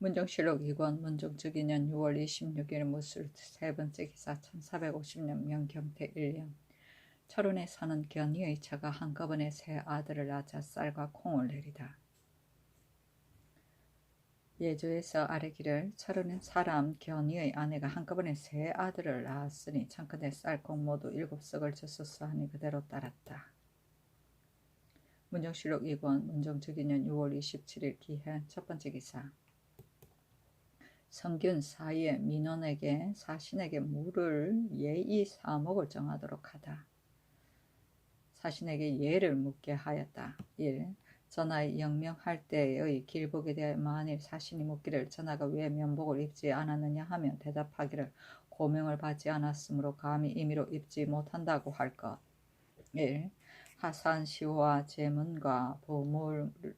문정실록 2권 문정특위년 6월 26일 무술 세 번째 기사 1450년 명경태 1년 철원에 사는 견이의 처가 한꺼번에 세 아들을 낳자 쌀과 콩을 내리다. 예조에서 아래기를 철원은 사람 견이의 아내가 한꺼번에 세 아들을 낳았으니 창컨대 쌀콩 모두 7석을 줬소서 하니 그대로 따랐다. 문정실록 2권 문정특위년 6월 27일 기해 첫 번째 기사 성균 사이에 민원에게 사신에게 물을 예의 사목을 정하도록 하다. 사신에게 예를 묻게 하였다. 1. 전하의 영명할 때의 길복에 대해 만일 사신이 묻기를 전하가 왜 면복을 입지 않았느냐 하면 대답하기를 고명을 받지 않았으므로 감히 임의로 입지 못한다고 할 것. 1. 하산시와 제문과 보물을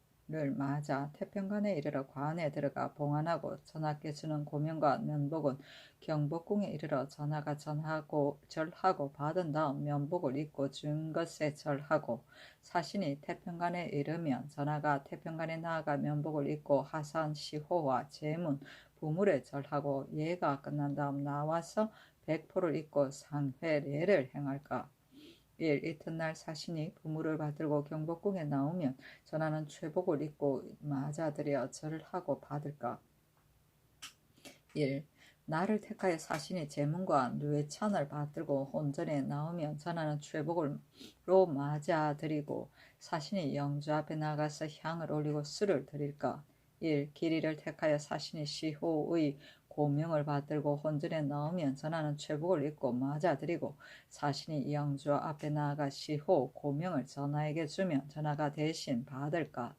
맞아 태평관에 이르러 관에 들어가 봉안하고 전하께 주는 고명과 면복은 경복궁에 이르러 전하가 절하고 받은 다음 면복을 입고 준 것에 절하고 사신이 태평관에 이르면 전하가 태평관에 나아가 면복을 입고 하산시호와 제문, 보물에 절하고 예가 끝난 다음 나와서 백포를 입고 상회례를 행할까. 1. 이튿날 사신이 부물을 받들고 경복궁에 나오면 전하는 최복을 입고 맞아들여 절을 하고 받을까. 1. 날을 택하여 사신이 제문과 뇌찬을 받들고 혼전에 나오면 전하는 최복으로 맞아들이고 사신이 영주 앞에 나가서 향을 올리고 술을 드릴까. 1. 길이를 택하여 사신이 시호의 고명을 받들고 혼전에 나오면 전하는 최복을 입고 맞아들이고 사신이 영주 앞에 나아가 시호 고명을 전하에게 주면 전하가 대신 받을까.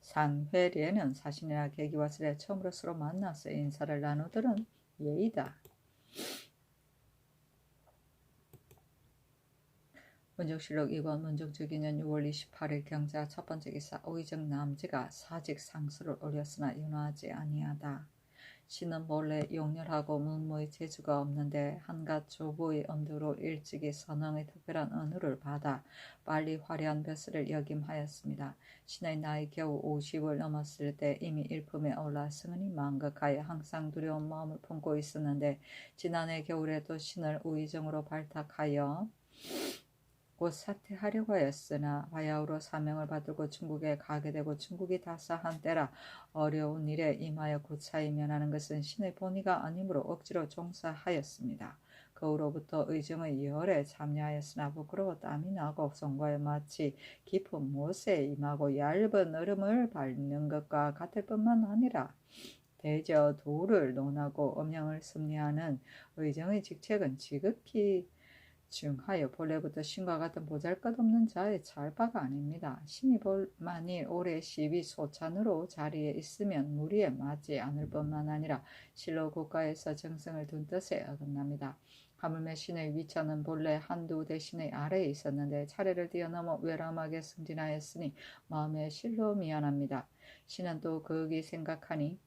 상회례는 사신이나 계기와 슬에 처음으로 서로 만나서 인사를 나누더는 예의다. 문정실록 2권 문정특위년 6월 28일 경자 첫 번째 기사 오의정 남지가 사직 상수를 올렸으나 윤화하지 아니하다. 신은 본래 용렬하고 문무의 재주가 없는데 한갓 조부의 언두로 일찍이 선왕의 특별한 은우를 받아 빨리 화려한 벼슬을 역임하였습니다. 신의 나이 겨우 50을 넘었을 때 이미 일품에 올라 승은이 망극하여 항상 두려운 마음을 품고 있었는데 지난해 겨울에도 신을 우의정으로 발탁하여 곧 사퇴하려고 하였으나 바야흐로 사명을 받들고 중국에 가게 되고 중국이 다사한 때라 어려운 일에 임하여 구차히 면하는 것은 신의 본의가 아니므로 억지로 종사하였습니다. 그 후로부터 의정의 열에 참여하였으나 부끄러워 땀이 나고 송과에 마치 깊은 못에 임하고 얇은 얼음을 밟는 것과 같을 뿐만 아니라 대저 도를 논하고 음양을 섭리하는 의정의 직책은 지극히 중하여 본래부터 신과 같은 보잘것없는 자의 찰바가 아닙니다. 신이 만일 올해 12소찬으로 자리에 있으면 무리에 맞지 않을 뿐만 아니라 실로 국가에서 정성을 둔 뜻에 어긋납니다. 하물며 신의 위처는 본래 한두 대신의 아래에 있었는데 차례를 뛰어넘어 외람하게 승진하였으니 마음에 실로 미안합니다. 신은 또 거기 생각하니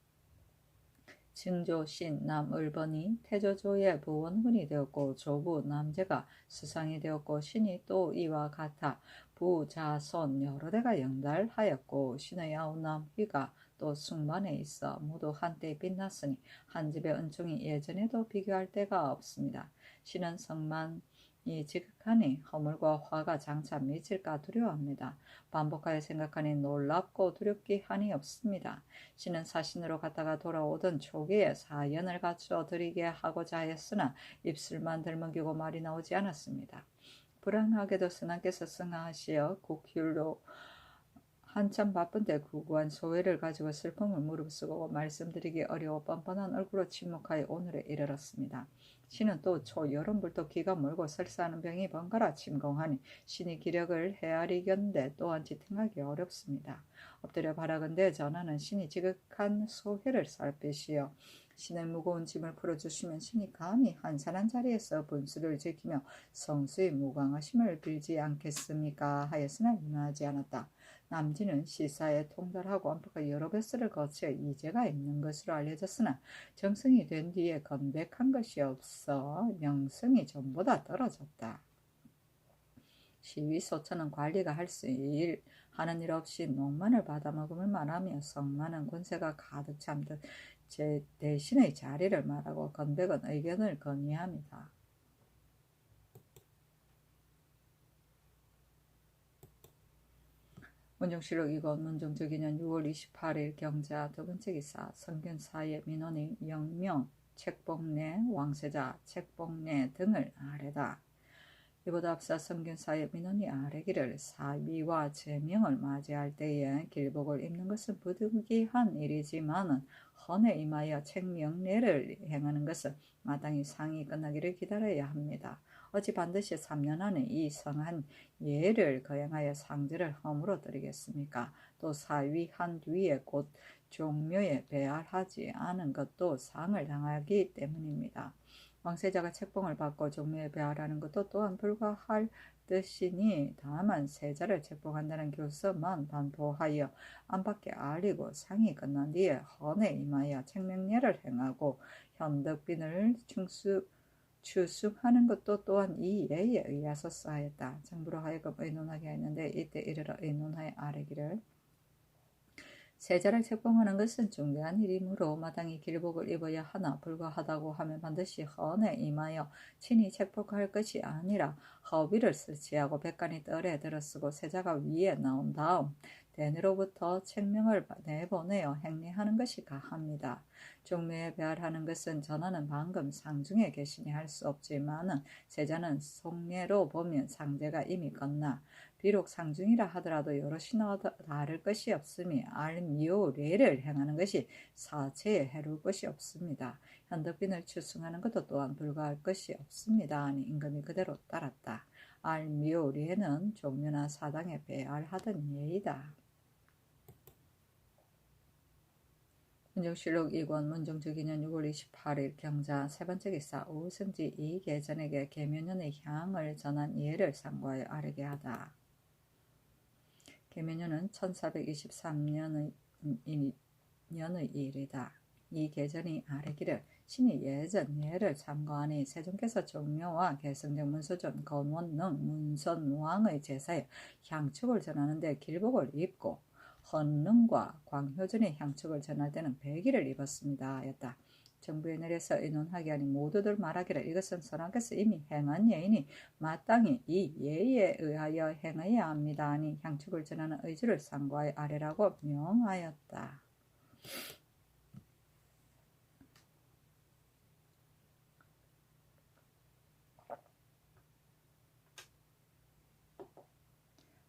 증조 신 남을번이 태조조의 부원훈이 되었고 조부 남제가 수상이 되었고 신이 또 이와 같아 부자손 여러 대가 영달하였고 신의 아우남 휘가 또 숭반에 있어 모두 한때 빛났으니 한 집의 은총이 예전에도 비교할 데가 없습니다. 신은 성만이 지극하니 허물과 화가 장차 미칠까 두려워합니다. 반복하여 생각하니 놀랍고 두렵기 한이 없습니다. 신은 사신으로 갔다가 돌아오던 초기에 사연을 갖추어 드리게 하고자 하였으나 입술만 들먹이고 말이 나오지 않았습니다. 불안하게도 선왕께서 승하하시어 국휼로 한참 바쁜데 구구한 소회를 가지고 슬픔을 무릅쓰고 말씀드리기 어려워 뻔뻔한 얼굴로 침묵하여 오늘에 이르렀습니다. 신은 또 초여름불도 기가 멀고 설사하는 병이 번갈아 침공하니 신이 기력을 헤아리건대 또한 지탱하기 어렵습니다. 엎드려 바라건대 전하는 신이 지극한 소회를 살피시어 신의 무거운 짐을 풀어주시면 신이 감히 한산한 자리에서 분수를 지키며 성수의 무광하심을 빌지 않겠습니까 하였으나 임하지 않았다. 남진은 시사에 통달하고 안팎의 여러 뱃슬을 거쳐 이제가 있는 것으로 알려졌으나 정성이 된 뒤에 건백한 것이 없어 명성이 전보다 떨어졌다. 시위소처는 관리가 하는 일 없이 녹만을 받아먹음을 말하며 성만은 권세가 가득 참듯 제 대신의 자리를 말하고 건백은 의견을 건의합니다. 문정실록 이건 문정저기년 6월 28일 경자 두 번째 기사 성균사의 민원이 영명, 책봉내, 왕세자, 책봉내 등을 아래다. 이보다 앞서 성균사의 민원이 아래기를 사위와 제명을 맞이할 때에 길복을 입는 것은 부득이한 일이지만 헌에 임하여 책명례를 행하는 것은 마땅히 상이 끝나기를 기다려야 합니다. 어찌 반드시 3년 안에 이 성한 예를 거행하여 상제를 허물어 드리겠습니까? 또 사위한 뒤에 곧 종묘에 배알하지 않은 것도 상을 당하기 때문입니다. 왕세자가 책봉을 받고 종묘에 배알하는 것도 또한 불가할 뜻이니 다만 세자를 책봉한다는 교서만 반포하여 안팎에 알리고 상이 끝난 뒤에 헌에 임하여 책명례를 행하고 현덕빈을 추승하는 것도 또한 이 예에 의하서 쌓였다. 정부로 하여금 의논하게 했는데 이때 이르러 의논하여 아뢰기를 세자를 책봉하는 것은 중대한 일이므로 마땅히 길복을 입어야 하나 불가하다고 하면 반드시 헌에 임하여 친히 책봉할 것이 아니라 허비를 설치하고 백간이 뜰에 들어쓰고 세자가 위에 나온 다음 대내로부터 책명을 내보내어 행례하는 것이 가합니다. 종묘에 배알하는 것은 전하는 방금 상중에 계시니 할 수 없지만은 세자는 속례로 보면 상제가 이미 끝나 비록 상중이라 하더라도 여럿이나 다를 것이 없으니 알미오례를 행하는 것이 사체에 해로울 것이 없습니다. 현덕빈을 추승하는 것도 또한 불가할 것이 없습니다. 아니 임금이 그대로 따랐다. 알미오례는 종묘나 사당에 배알하던 예이다. 문정실록 2권 문정저기년 6월 28일 경자 세 번째 기사 오승지 이계전에게 계면년의 향을 전한 예를 상고하여 아뢰게 하다. 계면년은 1423년의 일이다. 이 계전이 아뢰기를 신이 예전 예를 참고하니 세종께서 종묘와 개성정 문서전 건원능 문선왕의 제사에 향축을 전하는데 길복을 입고 헌능과 광효전의 향축을 전할 때는 백일을 입었습니다. 였다. 정부에 내려서 의논하게 하니 모두들 말하기를 이것은 선왕께서 이미 행한 예이니 마땅히 이 예에 의하여 행해야 합니다. 하니 향축을 전하는 의주를 상고하여 아래라고 명하였다.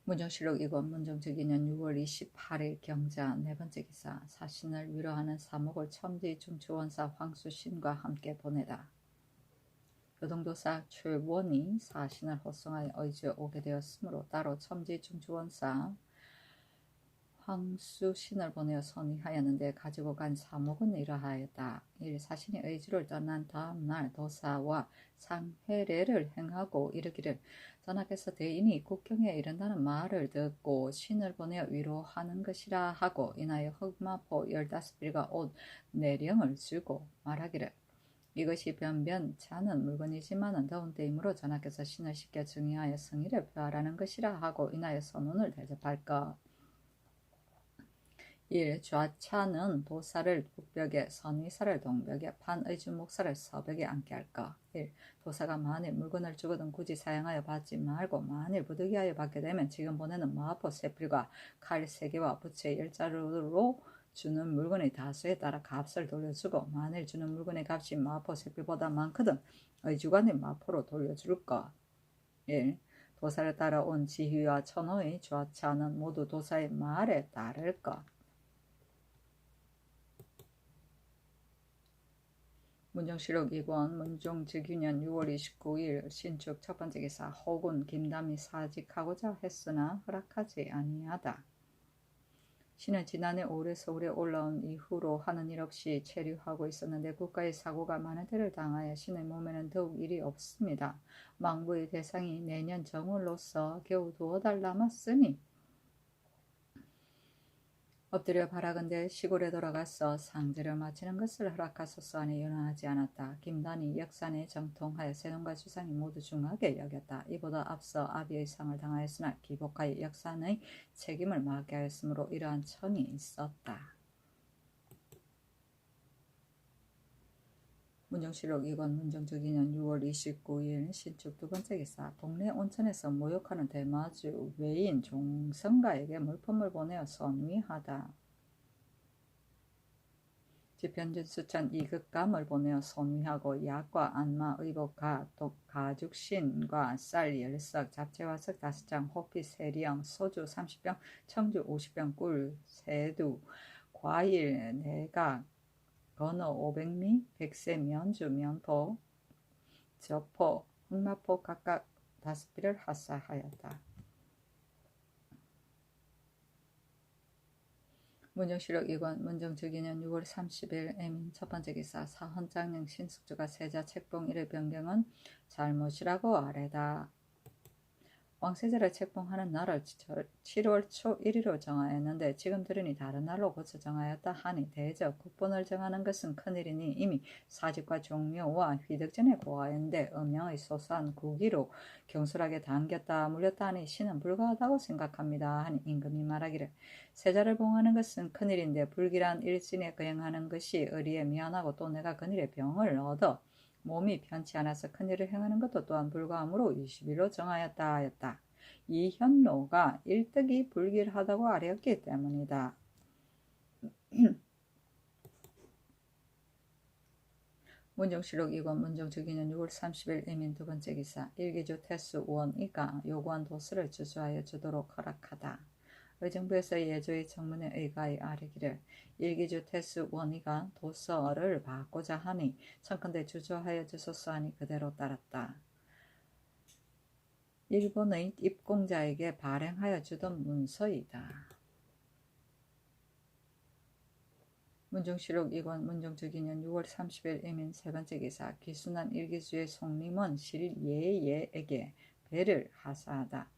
문정실록 2권 문정저기년 6월 28일 경자 네 번째 기사 사신을 위로하는 사목을 첨지 중추원사 황수신과 함께 보내다. 요동도사 최원이 사신을 호송하여 의주에 오게 되었으므로 따로 첨지 중추원사 황수신을 보내어 선의하였는데 가지고 간 사목은 이러하였다. 1. 사신이 의주를 떠난 다음 날 도사와 상회례를 행하고 이르기를 전하께서 대인이 국경에 이른다는 말을 듣고 신을 보내어 위로하는 것이라 하고 인하여 흑마포 15빌과 옷 4령을 주고 말하기를 이것이 변변찮은 물건이지만은 더운 때이므로 전하께서 신을 시켜 증의하여 성의를 표하라는 것이라 하고 인하여 선언을 대접할 것. 1. 좌차는 도사를 북벽에 선의사를 동벽에 판의주 목사를 서벽에 앉게 할 것. 1. 도사가 만일 물건을 주거든 굳이 사양하여 받지 말고 만일 부득이하여 받게 되면 지금 보내는 마포 세필과 칼 3개와 부채 10자루로 주는 물건의 다수에 따라 값을 돌려주고 만일 주는 물건의 값이 마포 세필보다 많거든 의주관의 마포로 돌려줄 것. 1. 도사를 따라온 지휘와 천호의 좌차는 모두 도사의 말에 따를 것. 문정실록 2권 문종즉유년 6월 29일 신축 첫 번째 기사 혹은 김담이 사직하고자 했으나 허락하지 아니하다. 신은 지난해 올해 서울에 올라온 이후로 하는 일 없이 체류하고 있었는데 국가의 사고가 많은 데를 당하여 신의 몸에는 더욱 일이 없습니다. 망부의 대상이 내년 정월로서 겨우 2달 남았으니 엎드려 바라건대 시골에 돌아가서 상제를 마치는 것을 허락하소서 하니 연하지 않았다. 김단이 역산에 정통하여 세놈과 주상이 모두 중하게 여겼다. 이보다 앞서 아비의 상을 당하였으나 기복하여 역산의 책임을 맡게 하였으므로 이러한 청이 있었다. 문정실록 2권 문정적 2년 6월 29일 신축 두 번째 기사. 동네 온천에서 모욕하는 대마주 외인 종성가에게 물품을 보내어 선위하다. 지편준수천 이극감을 보내어 선위하고 약과 안마 의복 가죽신과 쌀 10석 잡채화석 5장 호피 세리형 소주 30병 청주 50병 꿀 세두 과일 내각 건어 500미 백세 면주 면포 저포 흑마포 각각 5비를 하사하였다. 문정실록 2권 문정적이년 6월 30일 애민 첫번째 기사. 사헌장령 신숙주가 세자 책봉 1의 변경은 잘못이라고 아래다. 왕세자를 책봉하는 날을 7월 초 1일로 정하였는데 지금 들으니 다른 날로 고쳐 정하였다 하니 대적 국본을 정하는 것은 큰일이니 이미 사직과 종묘와 휘득전에 고하였는데 음양의 소소한 구기로 경솔하게 당겼다 물렸다 하니 신은 불가하다고 생각합니다 하니 임금이 말하기를 세자를 봉하는 것은 큰일인데 불길한 일진에 거행하는 것이 의리에 미안하고 또 내가 그늘에 병을 얻어 몸이 편치 않아서 큰일을 행하는 것도 또한 불가하므로 20일로 정하였다 하였다. 이 현노가 일득이 불길하다고 아뢰었기 때문이다. 문정실록 2권 문정적이년 6월 30일 이민 두 번째 기사. 일기주 태수 원이가 요구한 도서를 주주하여 주도록 허락하다. 의정부에서 예조의 청문회 의가에 아뢰기를 일기주 태수 원이가 도서를 받고자 하니 청컨대 주저하여 주소서 하니 그대로 따랐다. 일본의 입공자에게 발행하여 주던 문서이다. 문정실록 2권 문정적이년 6월 30일 이민 세 번째 기사. 기순한 일기주의 송림은 실예예에게 배를 하사하다.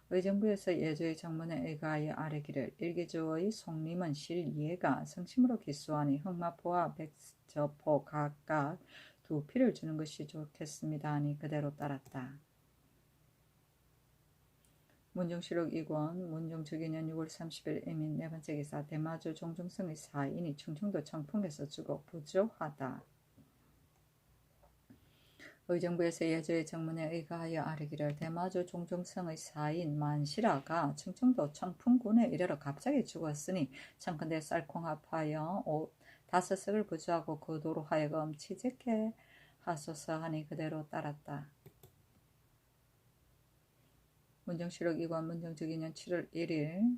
의정부에서 예조의 청문회 의가하여 아뢰기를 일기주의 송림은 실예가 성심으로 기수하니 흑마포와 백저포 각각 2피를 주는 것이 좋겠습니다 하니 그대로 따랐다. 문정실록 2권 문정적이년 6월 30일 이민 네 번째 기사. 대마주 종중성의 사인이 충청도 청풍에서 주고 부조하다. 의정부에서 예조의 청문회 의가하여 아뢰기를 대마주 종중성의 사인 만시라가 충청도 청풍군에 이르러 갑자기 죽었으니 청컨대 쌀콩합하여 옷 5석을 부조하고 그 도로 하여금 취직해 하소서 하니 그대로 따랐다. 문정실록 2권 문정적이년 7월 1일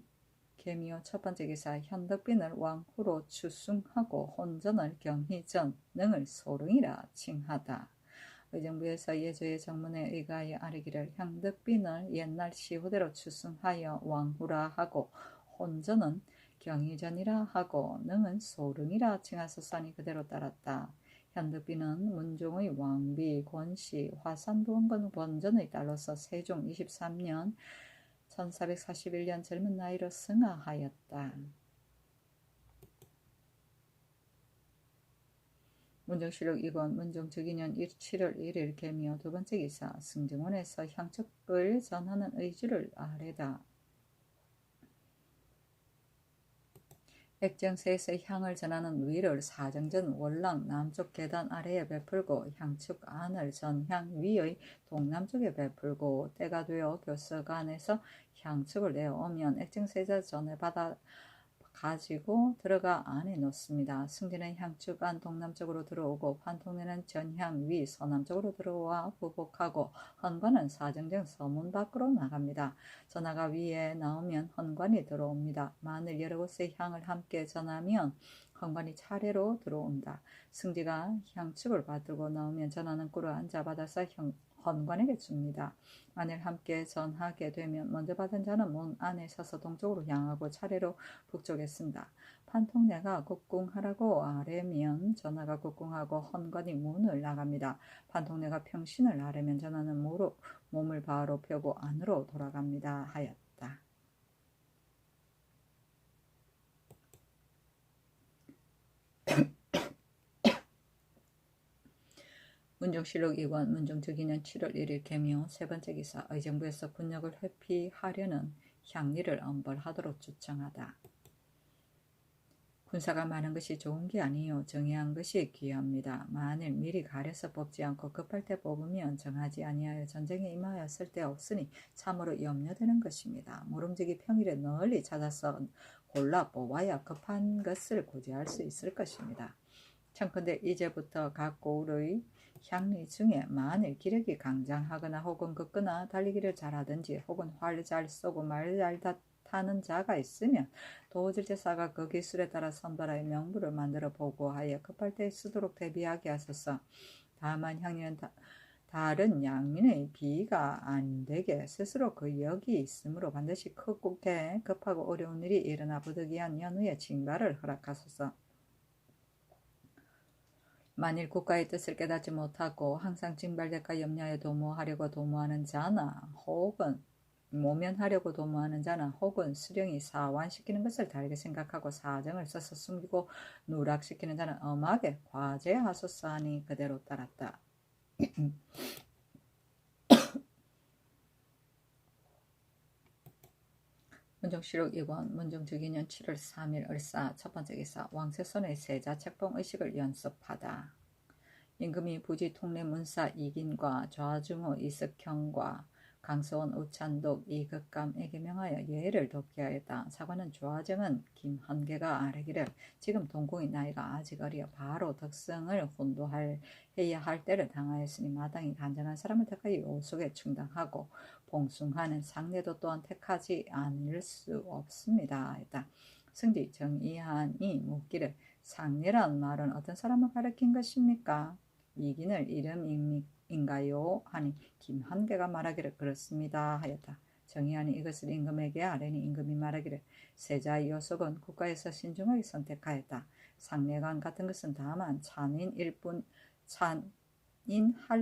계미호 첫 번째 기사. 현덕빈을 왕후로 추승하고 혼전을 경희전 능을 소릉이라 칭하다. 의정부에서 예조의 정문에 의가하여 아뢰기를 현덕빈을 옛날 시호대로 추승하여 왕후라 하고 혼전은 경희전이라 하고 능은 소릉이라 칭하소서 하니 그대로 따랐다. 현덕빈은 문종의 왕비 권씨 화산부원건 원전의 딸로서 세종 23년 1441년 젊은 나이로 승하하였다. 문정실록 2권 문정적이년 7월 1일 계미호 두 번째 기사. 승정원에서 향축을 전하는 의주를 아뢰다. 액정세에서 향을 전하는 위를 사정전 월랑 남쪽 계단 아래에 베풀고 향축 안을 전향 위의 동남쪽에 베풀고 때가 되어 교서관에서 향축을 내어오면 액정세자 전에 받아 가지고 들어가 안에 놓습니다. 승진은 향축 안 동남쪽으로 들어오고 판통내는 전향 위 서남쪽으로 들어와 부복하고 헌관은 사정정 서문 밖으로 나갑니다. 전하가 위에 나오면 헌관이 들어옵니다. 만일 여러 곳의 향을 함께 전하면 헌관이 차례로 들어온다. 승지가 향축을 받들고 나오면 전하는 꿀을 앉아 받아서 헌관에게 줍니다. 만일 함께 전하게 되면 먼저 받은 자는 문 안에 서서 동쪽으로 향하고 차례로 북쪽에 쓴다. 판통내가 국궁하라고 아뢰면 전하가 국궁하고 헌관이 문을 나갑니다. 판통내가 평신을 아뢰면 전하는 몸을 바로 펴고 안으로 돌아갑니다 하였다. 문정실록 2권 문정특위는 7월 1일 개묘 세 번째 기사 의정부에서 군역을 회피하려는 향리를 엄벌하도록 주청하다. 군사가 많은 것이 좋은 게 아니요 정의한 것이 귀합니다. 만일 미리 가려서 뽑지 않고 급할 때 뽑으면 정하지 아니하여 전쟁에 임하였을 때 없으니 참으로 염려되는 것입니다. 모름지기 평일에 널리 찾아서 골라 뽑아야 급한 것을 구제할 수 있을 것입니다. 청컨대 이제부터 각 고을의 향리 중에 만일 기력이 강장하거나 혹은 걷거나 달리기를 잘하든지 혹은 활 잘 쏘고 말 잘 타는 자가 있으면 도질제사가 그 기술에 따라 선발하여 명부를 만들어 보고하여 급할 때 쓰도록 대비하게 하소서. 다만 향리는 다른 양민의 비가 안 되게 스스로 그 역이 있으므로 반드시 크게 급하고 어려운 일이 일어나 부득이한 연후에 징발을 허락하소서. 만일 국가의 뜻을 깨닫지 못하고 항상 징발될까 염려하여 도모하려고 도모하는 자나 혹은 모면하려고 도모하는 자나 혹은 수령이 사완시키는 것을 다르게 생각하고 사정을 써서 숨기고 누락시키는 자는 엄하게 과제하소서 하니 그대로 따랐다. 문정실록 2권 문정특위년 7월 3일 을사 첫 번째 기사 왕세손의 세자 책봉 의식을 연습하다. 임금이 부지 통례 문사 이긴과 좌중호 이석형과 강서원 우찬독 이극감에게 명하여 예의를 돕게 하였다. 사관은 조화정은 김헌계가 아뢰기를 지금 동궁의 나이가 아직 어려 바로 덕성을 혼도해야 할 때를 당하였으니 마땅히 간절한 사람을 택하여 요속에 충당하고 봉숭하는 상례도 또한 택하지 않을 수 없습니다. 했다. 승지 정이한이 묻기를 상례란 말은 어떤 사람을 가리킨 것입니까? 이긴을 이름인가요? 하니 김한계가 말하기를 그렇습니다 하였다. 정의하니 이것을 임금에게 아뢰니 임금이 말하기를 세자의 요속은 국가에서 신중하게 선택하였다. 상례관 같은 것은 다만 찬인할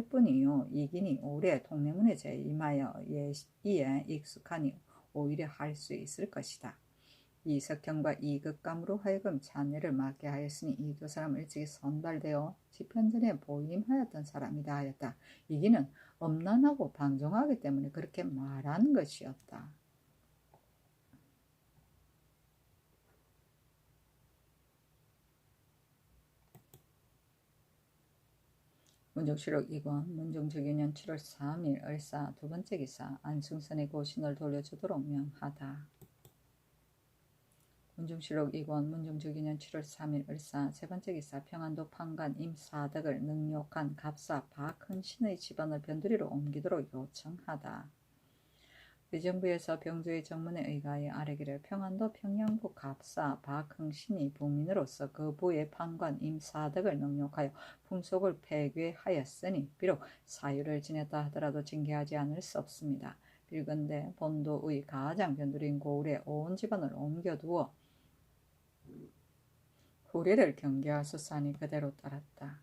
뿐이요 이긴이 올해 통례문에 재임하여 이에 익숙하니 오히려 할 수 있을 것이다. 이석형과 이극감으로 하여금 찬례를 맡게 하였으니 이 두 사람은 일찍이 선발되어 집현전에 보임하였던 사람이다 하였다. 이기는 엄난하고 방종하기 때문에 그렇게 말하는 것이었다. 문정실록 2권 문정특위년 7월 3일 을사 두 번째 기사 안승선의 고신을 돌려주도록 명하다. 문정실록 2권 문정특위년 7월 3일 을사 세 번째 기사 평안도 판관 임사덕을 능욕한 갑사 박흥신의 집안을 변두리로 옮기도록 요청하다. 의정부에서 병조의 정문에 의하여 아뢰기를 평안도 평양부 갑사 박흥신이 부민으로서 그 부의 판관 임사덕을 능욕하여 풍속을 폐괴하였으니 비록 사유를 지냈다 하더라도 징계하지 않을 수 없습니다. 빌건대 본도의 가장 변두리인 고을에 온 집안을 옮겨두어 후례를 경계하소서 하니 그대로 따랐다.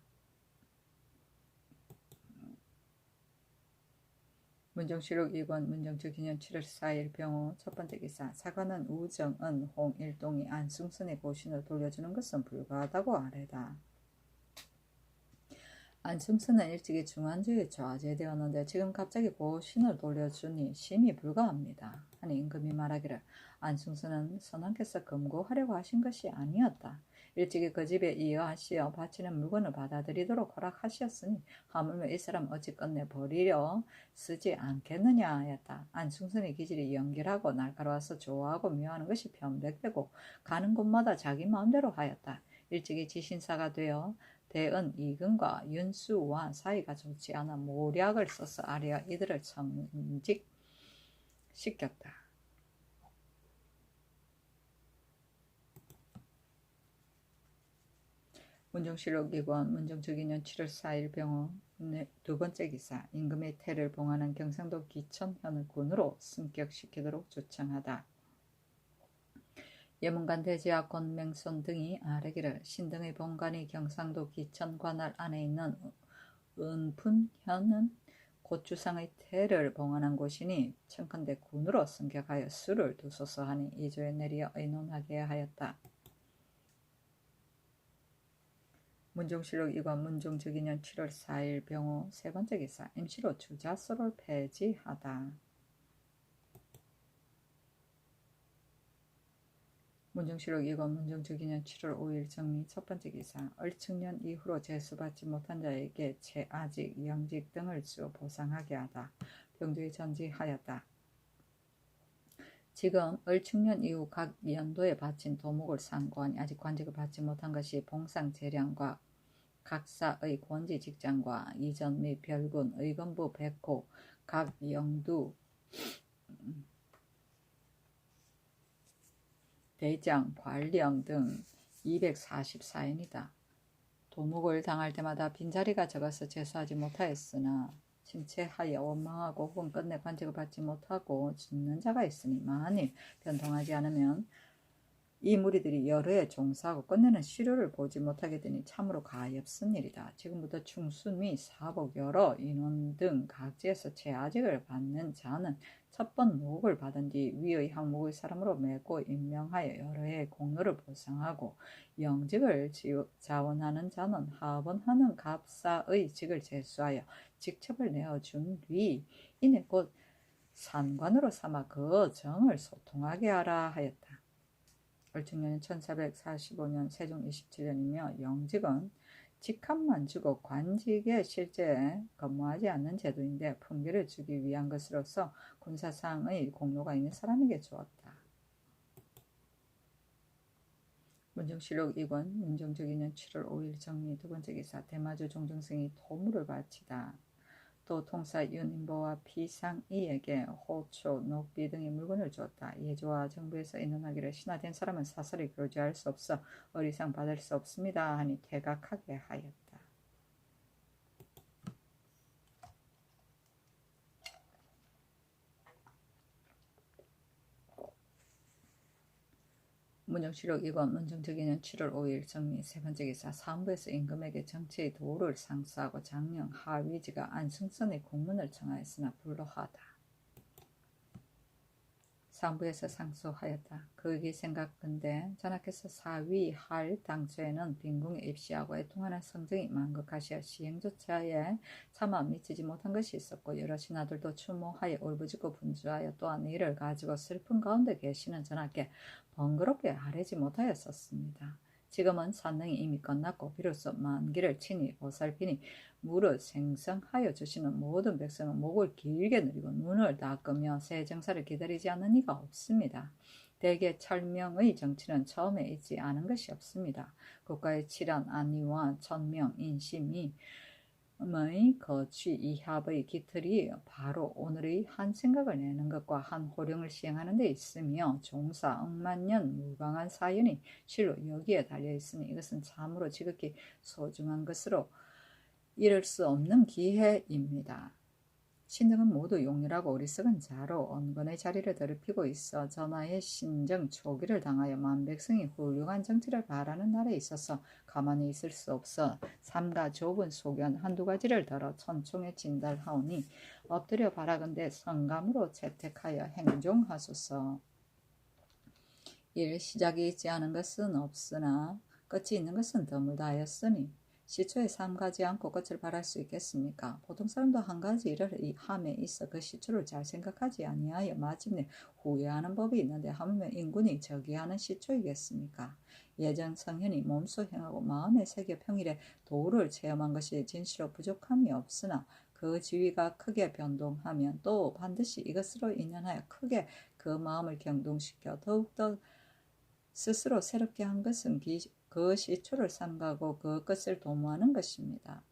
문정실록 2권 문정특위년 7월 4일 병호 첫 번째 기사 사관은 우정은 홍일동이 안승선의 고신을 돌려주는 것은 불가하다고 아뢰다. 안승선은 일찍이 중환주에 좌제되었는데 지금 갑자기 고신을 돌려주니 심히 불가합니다. 하니 임금이 말하기를 안승선은 선왕께서 금고하려고 하신 것이 아니었다. 일찍이 그 집에 이어하시어 바치는 물건을 받아들이도록 허락하셨으니 하물며 이 사람 어찌 끝내 버리려 쓰지 않겠느냐 하였다. 안승선의 기질이 연결하고 날카로워서 좋아하고 묘하는 것이 편백되고 가는 곳마다 자기 마음대로 하였다. 일찍이 지신사가 되어 대은 이근과 윤수와 사이가 좋지 않아 모략을 써서 아뢰어 이들을 청직시켰다. 문정실록 2권 문정특위년 7월 4일 병호 두 번째 기사 임금의 태를 봉하는 경상도 기천현을 군으로 승격시키도록 조청하다. 예문관 대지와 권맹손 등이 아뢰기를 신등의 본관이 경상도 기천 관할 안에 있는 은푼현은 고추상의 태를 봉하는 곳이니 청컨대 군으로 승격하여 수를 두소서 하니 이조에 내리어 의논하게 하였다. 문종실록 2권 문종적인년 7월 4일 병호 세 번째 기사 임시로 주자소를 폐지하다. 문종실록 2권 문종적인년 7월 5일 정리 첫 번째 기사 얼측년 이후로 재수받지 못한 자에게 재아직, 영직 등을 주어 보상하게 하다. 병조에 전지하였다. 지금 얼측년 이후 각 연도에 바친 도목을 상고하니 아직 관직을 받지 못한 것이 봉상 재량과 각사의 권지 직장과 이전 및 별군, 의건부 백호, 각 영두, 대장, 관령 등 244인이다. 도목을 당할 때마다 빈자리가 적어서 재수하지 못하였으나 침체하여 원망하고 혹은 끝내 관직을 받지 못하고 죽는 자가 있으니 만일 변동하지 않으면 이 무리들이 여러 해 종사하고 끝내는 시료를 보지 못하게 되니 참으로 가엾은 일이다. 지금부터 충수 및 사복 여러 인원 등 각지에서 재아직을 받는 자는 첫번 목을 받은 뒤 위의 항목의 사람으로 맺고 임명하여 여러 해의 공로를 보상하고 영직을 자원하는 자는 하원하는 갑사의 직을 제수하여 직첩을 내어준 뒤 이내 곧 산관으로 삼아 그 정을 소통하게 하라 하였다. 얼측년은 1445년 세종 27년이며 영직은 직함만 주고 관직에 실제 근무하지 않는 제도인데 품계를 주기 위한 것으로서 군사상의 공로가 있는 사람에게 주었다. 문종실록 2권 문종적인년 7월 5일 정리 두 번째 기사 대마주 종정승이 도물을 바치다. 또 통사 윤인보와 피상이에게 호초, 녹비 등의 물건을 주었다. 예조와 정부에서 인원하기를 신하된 사람은 사설이 교제할 수 없어 어리상 받을 수 없습니다 하니 퇴각하게 하였다. 문종실록 2권 문종적인년 7월 5일 정리 세 번째 기사 사헌부에서 임금에게 정치의 도를 상수하고 장령 하위지가 안승선의 공문을 청하였으나 불로하다. 사헌부에서 상수하였다. 그의 생각건대 전하께서 사위할 당초에는 빈궁에 입시하고 애통하는 성정이 만극하시어 시행조차에 차마 미치지 못한 것이 있었고 여러 신하들도 추모하여 울부짖고 분주하여 또한 이를 가지고 슬픈 가운데 계시는 전하께 번거롭게 아뢰지 못하였었습니다. 지금은 산능이 이미 끝났고 비로소 만기를 친히 보살피니 무릇 생성하여 주시는 모든 백성은 목을 길게 누리고 눈을 닦으며 새 정사를 기다리지 않는 이가 없습니다. 대개 철명의 정치는 처음에 있지 않은 것이 없습니다. 국가의 칠한 안위와 천명, 인심이 거취 이합의 기틀이 바로 오늘의 한 생각을 내는 것과 한 호령을 시행하는 데 있으며 종사 억만년 무강한 사연이 실로 여기에 달려있으니 이것은 참으로 지극히 소중한 것으로 이를 수 없는 기회입니다. 신등은 모두 용렬하고 어리석은 자로 언건의 자리를 더럽히고 있어 전하의 신정 초기를 당하여 만백성이 훌륭한 정치를 바라는 날에 있어서 가만히 있을 수 없어 삼가 좁은 소견 한두 가지를 들어 천총에 진달하오니 엎드려 바라건대 성감으로 채택하여 행종하소서. 일 시작이 있지 않은 것은 없으나 끝이 있는 것은 드물다하였으니 시초에 삼가지 않고 끝을 바랄 수 있겠습니까? 보통 사람도 한 가지 일을 함에 있어 그 시초를 잘 생각하지 아니하여 마침내 후회하는 법이 있는데 하물며 인군이 저기하는 시초이겠습니까? 예전 성현이 몸소 행하고 마음에 새겨 평일에 도를 체험한 것이 진실로 부족함이 없으나 그 지위가 크게 변동하면 또 반드시 이것으로 인연하여 크게 그 마음을 경동시켜 더욱더 스스로 새롭게 한 것은 그 시초를 삼가고 그 끝을 도모하는 것입니다.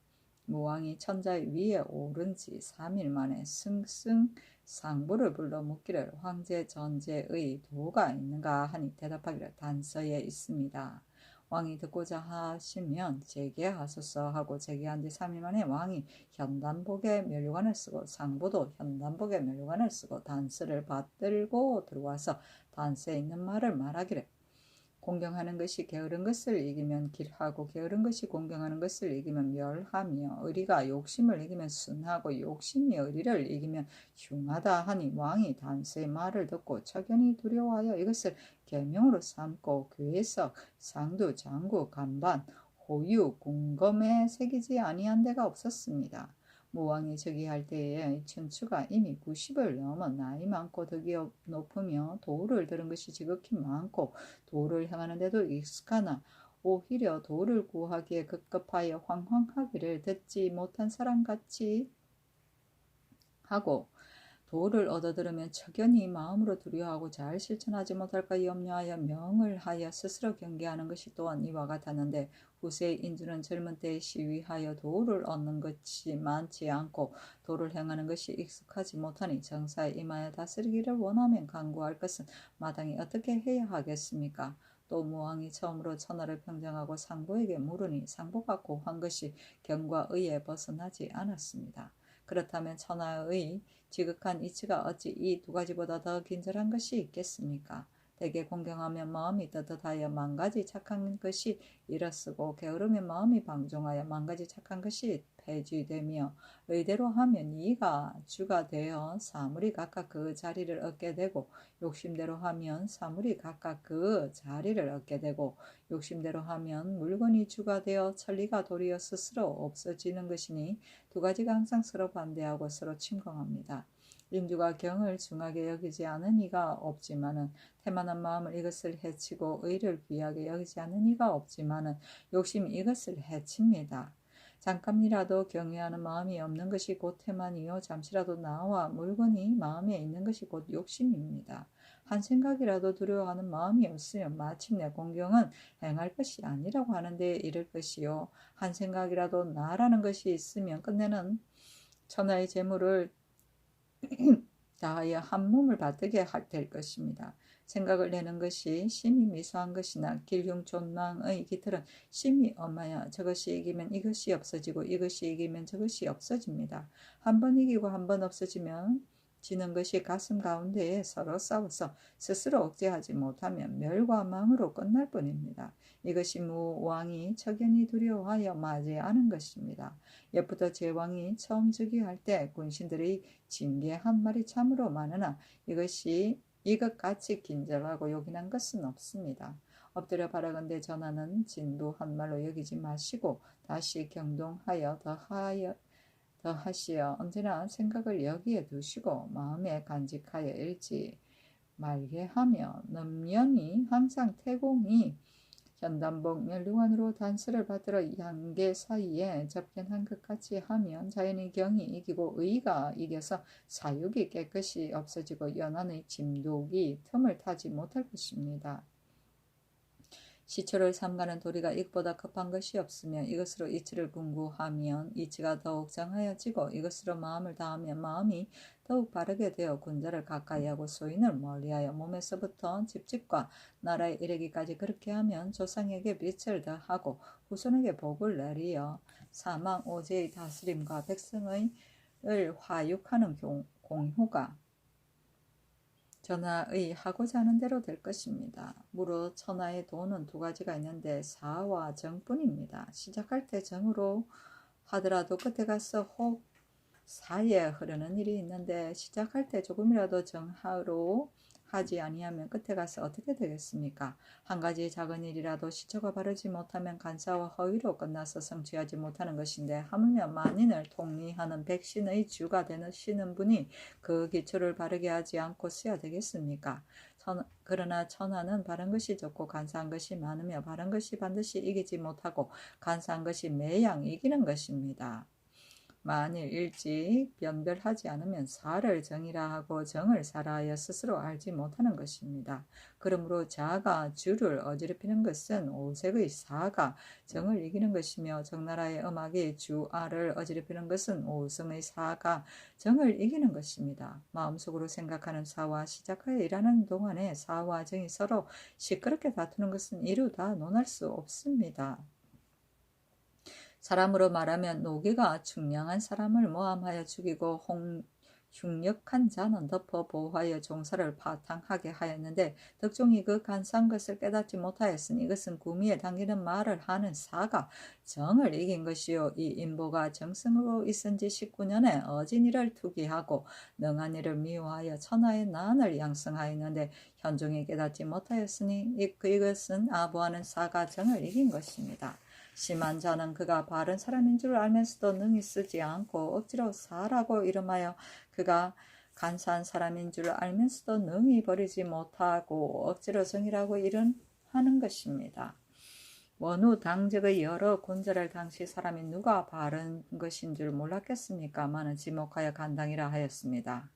무왕이 천자 위에 오른 지 3일 만에 승승상부를 불러 묻기를 황제 전제의 도가 있는가 하니 대답하기를 단서에 있습니다. 왕이 듣고자 하시면 제게하소서 하고 제게한 뒤 3일 만에 왕이 현단복에 면류관을 쓰고 상부도 현단복에 면류관을 쓰고 단서를 받들고 들어와서 단서에 있는 말을 말하기를 공경하는 것이 게으른 것을 이기면 길하고 게으른 것이 공경하는 것을 이기면 멸하며 의리가 욕심을 이기면 순하고 욕심이 의리를 이기면 흉하다 하니 왕이 단서의 말을 듣고 척연히 두려워하여 이것을 계명으로 삼고 괴석, 상두, 장구, 간반, 호유, 궁검에 새기지 아니한 데가 없었습니다. 무왕이 즉위할 때에 춘추가 이미 90을 넘어 나이 많고 덕이 높으며 도를 들은 것이 지극히 많고 도를 행하는데도 익숙하나 오히려 도를 구하기에 급급하여 황황하기를 듣지 못한 사람같이 하고 도를 얻어들으면 척연히 마음으로 두려워하고 잘 실천하지 못할까 염려하여 명을 하여 스스로 경계하는 것이 또한 이와 같았는데 후세의 인주는 젊은 때에 시위하여 도를 얻는 것이 많지 않고 도를 행하는 것이 익숙하지 못하니 정사에 임하여 다스리기를 원하면 강구할 것은 마땅히 어떻게 해야 하겠습니까? 또 무왕이 처음으로 천하를 평정하고 상보에게 물으니 상보가 고한 것이 경과 의에 벗어나지 않았습니다. 그렇다면 천하의 지극한 이치가 어찌 이 두 가지보다 더 긴절한 것이 있겠습니까? 대개 공경하면 마음이 떳떳하여 만가지 착한 것이 일어서고 게으르면 마음이 방종하여 만가지 착한 것이 폐지되며 의대로 하면 이가 주가 되어 사물이 각각 그 자리를 얻게 되고 욕심대로 하면 사물이 각각 그 자리를 얻게 되고 욕심대로 하면 물건이 주가 되어 천리가 도리어 스스로 없어지는 것이니 두 가지가 항상 서로 반대하고 서로 침공합니다. 인주가 경을 중하게 여기지 않은 이가 없지만은 태만한 마음을 이것을 해치고 의를 귀하게 여기지 않은 이가 없지만은 욕심이 이것을 해칩니다. 잠깐이라도 경외하는 마음이 없는 것이 곧 태만이요 잠시라도 나와 물건이 마음에 있는 것이 곧 욕심입니다. 한 생각이라도 두려워하는 마음이 없으면 마침내 공경은 행할 것이 아니라고 하는데 이를 것이요 한 생각이라도 나라는 것이 있으면 끝내는 천하의 재물을 다하여 한 몸을 바르게 될 것입니다. 생각을 내는 것이 심히 미소한 것이나 길흉존망의 깃털은 심히 엄하여 저것이 이기면 이것이 없어지고 이것이 이기면 저것이 없어집니다. 한 번 이기고 한 번 없어지면 지는 것이 가슴 가운데에 서로 싸워서 스스로 억제하지 못하면 멸과 망으로 끝날 뿐입니다. 이것이 무왕이 척연히 두려워하여 맞이하는 것입니다. 옛부터 제왕이 처음 즉위할 때 군신들의 징계 한 말이 참으로 많으나 이것이 이것같이 긴절하고 요긴한 것은 없습니다. 엎드려 바라건대 전하는 진부 한 말로 여기지 마시고 다시 경동하여 더하시어 언제나 생각을 여기에 두시고 마음에 간직하여 잃지 말게 하며 넘연히 항상 태공이 현단복 멸류관으로 단서를 받들어 양계 사이에 접견한 것 같이 하면 자연의 경이 이기고 의가 이겨서 사육이 깨끗이 없어지고 연한의 짐독이 틈을 타지 못할 것입니다. 시초를 삼가는 도리가 이것보다 급한 것이 없으며 이것으로 이치를 궁구하면 이치가 더욱 정하여지고 이것으로 마음을 다하면 마음이 더욱 바르게 되어 군자를 가까이 하고 소인을 멀리하여 몸에서부터 집집과 나라에 이르기까지 그렇게 하면 조상에게 빛을 더하고 후손에게 복을 내리어 사망 오제의 다스림과 백성의 화육하는 공효가 전하의 하고자 하는 대로 될 것입니다. 무릇 천하의 도는 두 가지가 있는데 사와 정뿐입니다. 시작할 때 정으로 하더라도 끝에 가서 혹 사에 흐르는 일이 있는데 시작할 때 조금이라도 정하로 하지 아니하면 끝에 가서 어떻게 되겠습니까? 한 가지 작은 일이라도 시초가 바르지 못하면 간사와 허위로 끝나서 성취하지 못하는 것인데 하물며 만인을 통리하는 백신의 주가 되시는 분이 그 기초를 바르게 하지 않고 써야 되겠습니까? 그러나 천하는 바른 것이 좋고 간사한 것이 많으며 바른 것이 반드시 이기지 못하고 간사한 것이 매양 이기는 것입니다. 만일 일찍 변별하지 않으면 사를 정이라 하고 정을 사라 하여 스스로 알지 못하는 것입니다. 그러므로 자가 주를 어지럽히는 것은 오색의 사가 정을 이기는 것이며 정나라의 음악이 주아를 어지럽히는 것은 오성의 사가 정을 이기는 것입니다. 마음속으로 생각하는 사와 시작하여 일하는 동안에 사와 정이 서로 시끄럽게 다투는 것은 이루다 논할 수 없습니다. 사람으로 말하면 노개가 충량한 사람을 모함하여 죽이고 흉력한 자는 덮어 보호하여 종사를 파탕하게 하였는데 덕종이 그 간사한 것을 깨닫지 못하였으니 이것은 구미에 당기는 말을 하는 사가 정을 이긴 것이요 이 인보가 정승으로 있은 지 19년에 어진이를 투기하고 능한 이를 미워하여 천하의 난을 양성하였는데 현종이 깨닫지 못하였으니 이것은 아부하는 사가 정을 이긴 것입니다. 심한 자는 그가 바른 사람인 줄 알면서도 능히 쓰지 않고 억지로 사라고 이름하여 그가 간사한 사람인 줄 알면서도 능히 버리지 못하고 억지로 정의라고 하는 것입니다. 원후 당적의 여러 군절할 당시 사람이 누가 바른 것인 줄 몰랐겠습니까? 마는 지목하여 간당이라 하였습니다.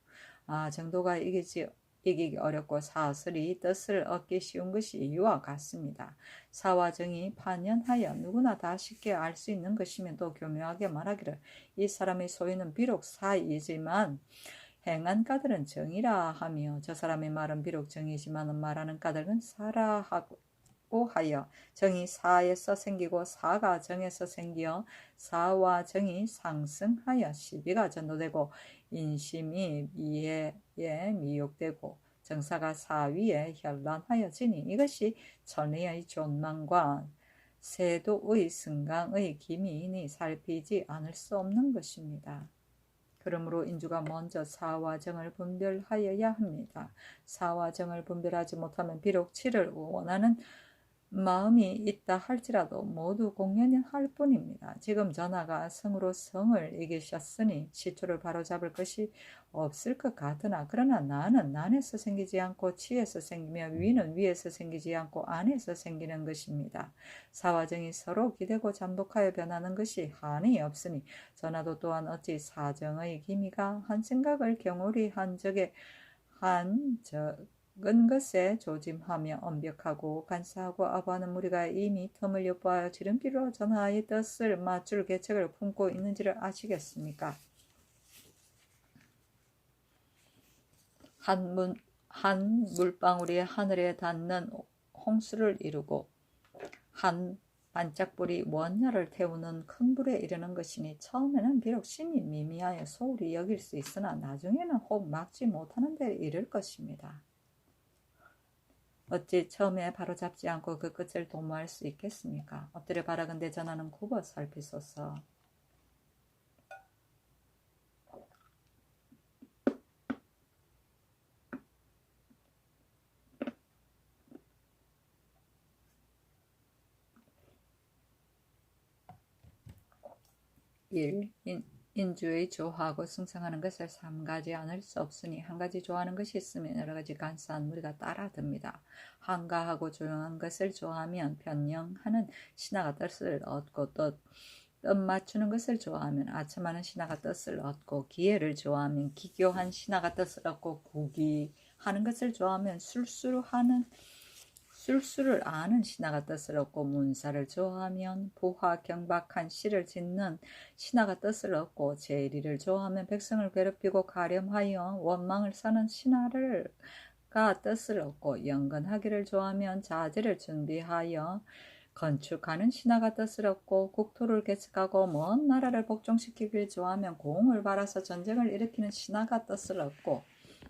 정도가 이기기 어렵고 사슬이 뜻을 얻기 쉬운 것이 이와 같습니다. 사와 정이 판연하여 누구나 다 쉽게 알 수 있는 것이면 또 교묘하게 말하기를 이 사람의 소유는 비록 사이지만 행한 까닭은 정이라 하며 저 사람의 말은 비록 정이지만 말하는 까닭은 사라 하고 하여 정이 사에서 생기고 사가 정에서 생기어 사와 정이 상승하여 시비가 전도되고 인심이 미에 미혹되고 정사가 사위에 현란하여 지니 이것이 천리의 존망과 세도의 승강의 기미이니 살피지 않을 수 없는 것입니다. 그러므로 인주가 먼저 사와 정을 분별하여야 합니다. 사와 정을 분별하지 못하면 비록 치를 원하는 마음이 있다 할지라도 모두 공연할 뿐입니다. 지금 전하가 성으로 성을 이기셨으니 시초를 바로잡을 것이 없을 것 같으나 그러나 나는 난에서 생기지 않고 치에서 생기며 위는 위에서 생기지 않고 안에서 생기는 것입니다. 사와 정이 서로 기대고 잠복하여 변하는 것이 한이 없으니 전하도 또한 어찌 사정의 기미가 한 생각을 경홀히 한 적에 은 것에 조짐하며 엄벽하고 간사하고 아부하는 무리가 이미 틈을 엿보아 지름길로 전하의 뜻을 맞출 계책을 품고 있는지를 아시겠습니까? 한 물방울이 하늘에 닿는 홍수를 이루고 한 반짝불이 원야를 태우는 큰 불에 이르는 것이니 처음에는 비록 심히 미미하여 소홀히 여길 수 있으나 나중에는 혹 막지 못하는 데 이를 것입니다. 어찌 처음에 바로잡지 않고 그 끝을 도모할 수 있겠습니까? 엎드려 바라건대 전하는 굽어 살피소서. 인주의 좋아하고 승성하는 것을 삼가지 않을 수 없으니 한 가지 좋아하는 것이 있으면 여러 가지 간사한 무리가 따라듭니다. 한가하고 조용한 것을 좋아하면 변명하는 신하가 뜻을 얻고 뜻 맞추는 것을 좋아하면 아첨하는 신하가 뜻을 얻고 기회를 좋아하면 기교한 신하가 뜻을 얻고 구기하는 것을 좋아하면 술수를 아는 신하가 뜻을 얻고 문사를 좋아하면 부하 경박한 시를 짓는 신하가 뜻을 얻고 재리를 좋아하면 백성을 괴롭히고 가렴하여 원망을 사는 신하가 뜻을 얻고 영건하기를 좋아하면 자재를 준비하여 건축하는 신하가 뜻을 얻고 국토를 개척하고 먼 나라를 복종시키길 좋아하면 공을 발아서 전쟁을 일으키는 신하가 뜻을 얻고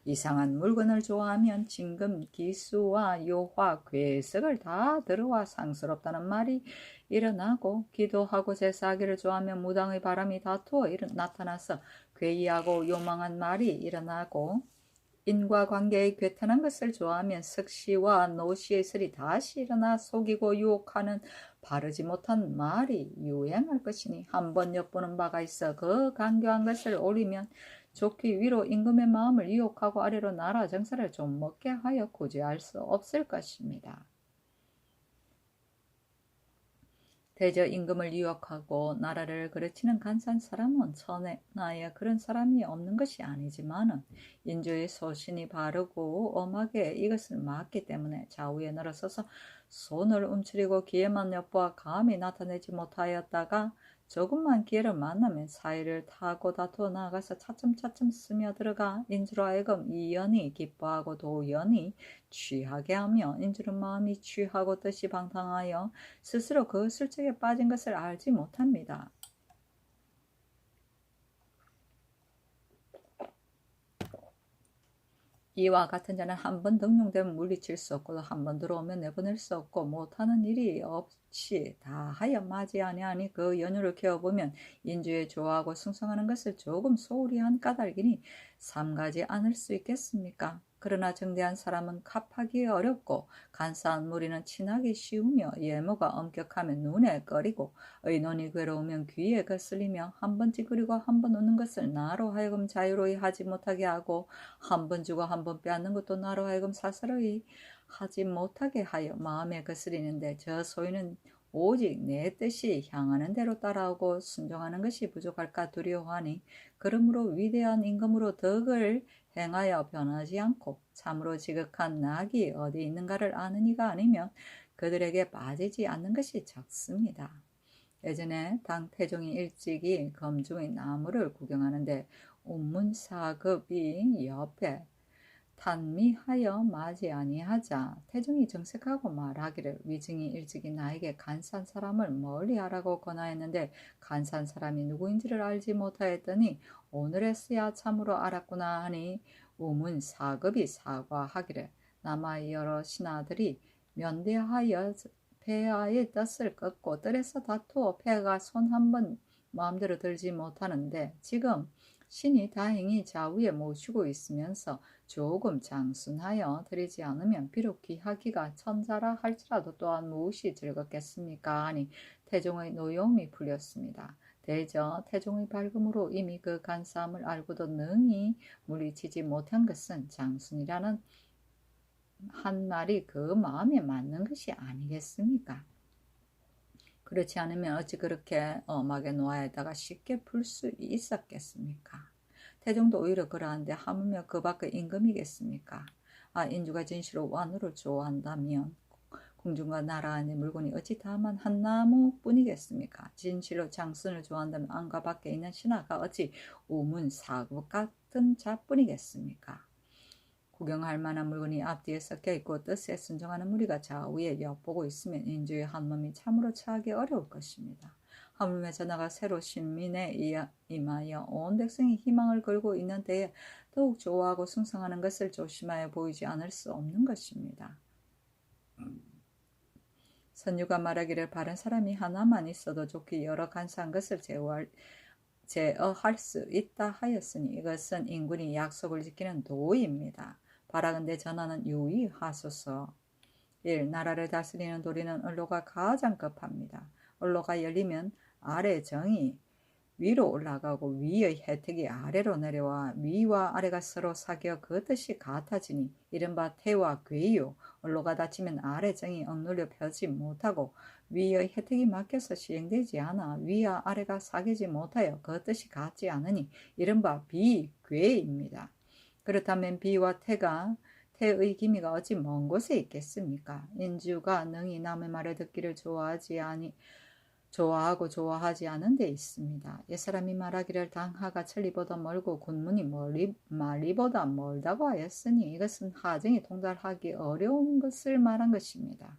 이상한 물건을 좋아하면 진금, 기수와 요화, 괴석을 다 들어와 상스럽다는 말이 일어나고 기도하고 제사하기를 좋아하면 무당의 바람이 다투어 나타나서 괴이하고 요망한 말이 일어나고 인과관계의 괴탄한 것을 좋아하면 석시와 노시의 설이 다시 일어나 속이고 유혹하는 바르지 못한 말이 유행할 것이니 한번 엿보는 바가 있어 그 간교한 것을 올리면 좋기 위로 임금의 마음을 유혹하고 아래로 나라 정사를 좀 먹게 하여 구제할 수 없을 것입니다. 대저 임금을 유혹하고 나라를 그르치는 간사한 사람은 천하에 그런 사람이 없는 것이 아니지만은 인주의 소신이 바르고 엄하게 이것을 막기 때문에 좌우에 늘어서서 손을 움츠리고 기회만 엿보아 감히 나타내지 못하였다가 조금만 기회를 만나면 사이를 타고 다투어 나아가서 차츰차츰 스며들어가 인주로 하여금 이연이 기뻐하고 도연이 취하게 하며 인주는 마음이 취하고 뜻이 방탕하여 스스로 그 술책에 빠진 것을 알지 못합니다. 이와 같은 자는 한 번 등용되면 물리칠 수 없고 한 번 들어오면 내보낼 수 없고 못하는 일이 없이 다 하여 맞이 아니하니 그 연유를 캐어보면 인주에 좋아하고 승성하는 것을 조금 소홀히 한 까닭이니 삼가지 않을 수 있겠습니까? 그러나 정대한 사람은 갚하기 어렵고 간사한 무리는 친하기 쉬우며 예모가 엄격하면 눈에 꺼리고 의논이 괴로우면 귀에 거슬리며 한 번 찌그리고 한 번 웃는 것을 나로 하여금 자유로이 하지 못하게 하고 한 번 주고 한 번 빼앗는 것도 나로 하여금 사사로이 하지 못하게 하여 마음에 거스리는데 저 소위는 오직 내 뜻이 향하는 대로 따라오고 순종하는 것이 부족할까 두려워하니 그러므로 위대한 임금으로 덕을 행하여 변하지 않고 참으로 지극한 낙이 어디 있는가를 아는 이가 아니면 그들에게 빠지지 않는 것이 적습니다. 예전에 당 태종이 일찍이 검중의 나무를 구경하는데 운문사급이 옆에 탄미하여 맞이 아니하자 태종이 정색하고 말하기를 위증이 일찍이 나에게 간사한 사람을 멀리하라고 권하였는데 간사한 사람이 누구인지를 알지 못하였더니 오늘에서야 참으로 알았구나 하니 우문사급이 사과하기를 남아 여러 신하들이 면대하여 폐하의 뜻을 꺾고 뜰에서 다투어 폐하가 손 한 번 마음대로 들지 못하는데 지금 신이 다행히 좌우에 모시고 있으면서 조금 장순하여 드리지 않으면 비록 귀하기가 천자라 할지라도 또한 무엇이 즐겁겠습니까? 하니 태종의 노여움이 풀렸습니다. 대저 태종의 밝음으로 이미 그 간사함을 알고도 능히 물리치지 못한 것은 장순이라는 한 말이 그 마음에 맞는 것이 아니겠습니까? 그렇지 않으면 어찌 그렇게 엄하게 놓아야다가 쉽게 풀 수 있었겠습니까? 태종도 오히려 그러한데 하물며 그 밖의 임금이겠습니까? 인주가 진실로 완후를 좋아한다면 궁중과 나라 안의 물건이 어찌 다만 한 나무뿐이겠습니까? 진실로 장순을 좋아한다면 안과 밖에 있는 신하가 어찌 우문사급 같은 자뿐이겠습니까? 구경할 만한 물건이 앞뒤에 섞여 있고 뜻에 순종하는 무리가 좌우에 엿보고 있으면 인주의 한 몸이 참으로 처하기 어려울 것입니다. 하물며 전하가 새로 신민에 임하여 온 백성이 희망을 걸고 있는 때에 더욱 좋아하고 숭상하는 것을 조심하여 보이지 않을 수 없는 것입니다. 선유가 말하기를 바른 사람이 하나만 있어도 좋기 여러 간사한 것을 제어할 수 있다 하였으니 이것은 인군이 약속을 지키는 도입니다. 바라건대 전하는 유의하소서. 1. 나라를 다스리는 도리는 언로가 가장 급합니다. 언로가 열리면 아래 정이 위로 올라가고 위의 혜택이 아래로 내려와 위와 아래가 서로 사귀어 그 뜻이 같아지니 이른바 태와 괴요. 언로가 닫히면 아래 정이 억눌려 펴지 못하고 위의 혜택이 막혀서 시행되지 않아 위와 아래가 사귀지 못하여 그 뜻이 같지 않으니 이른바 비괴입니다. 그렇다면 비와 태의 기미가 어찌 먼 곳에 있겠습니까? 인주가 능히 남의 말을 듣기를 좋아하고 좋아하지 않은 데 있습니다. 옛사람이 말하기를 당하가 천리보다 멀고 군문이 만리보다 멀다고 하였으니 이것은 하정이 통달하기 어려운 것을 말한 것입니다.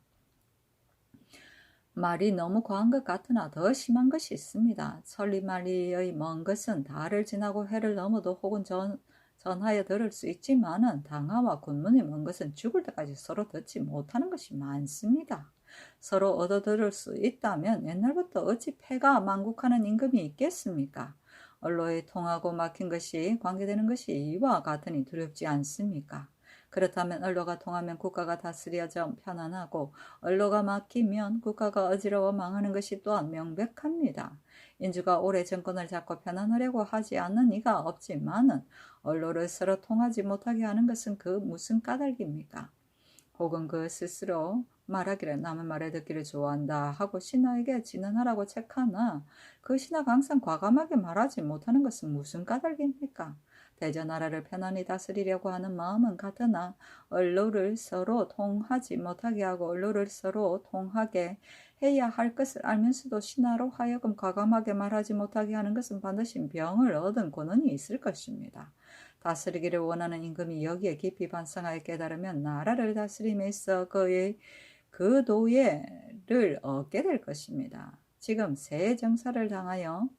말이 너무 과한 것 같으나 더 심한 것이 있습니다. 천리만리의 먼 것은 달을 지나고 해를 넘어도 혹은 전하여 들을 수 있지만은 당하와 군문이 먼 것은 죽을 때까지 서로 듣지 못하는 것이 많습니다. 서로 얻어들을 수 있다면 옛날부터 어찌 패가 만국하는 임금이 있겠습니까? 언로에 통하고 막힌 것이 관계되는 것이 이와 같으니 두렵지 않습니까? 그렇다면 언로가 통하면 국가가 다스려져 편안하고 언로가 막히면 국가가 어지러워 망하는 것이 또한 명백합니다. 인주가 오래 정권을 잡고 편안하려고 하지 않는 이가 없지만은 언로를 서로 통하지 못하게 하는 것은 그 무슨 까닭입니까? 혹은 그 스스로 말하기를 남의 말을 듣기를 좋아한다 하고 신하에게 진언하라고 책하나 그 신하가 항상 과감하게 말하지 못하는 것은 무슨 까닭입니까? 대저나라를 편안히 다스리려고 하는 마음은 같으나 언로를 서로 통하지 못하게 하고 언로를 서로 통하게 해야 할 것을 알면서도 신하로 하여금 과감하게 말하지 못하게 하는 것은 반드시 병을 얻은 권한이 있을 것입니다. 다스리기를 원하는 임금이 여기에 깊이 반성하여 깨달으면 나라를 다스림에 있어 그 도예를 얻게 될 것입니다. 지금 새 정사를 당하여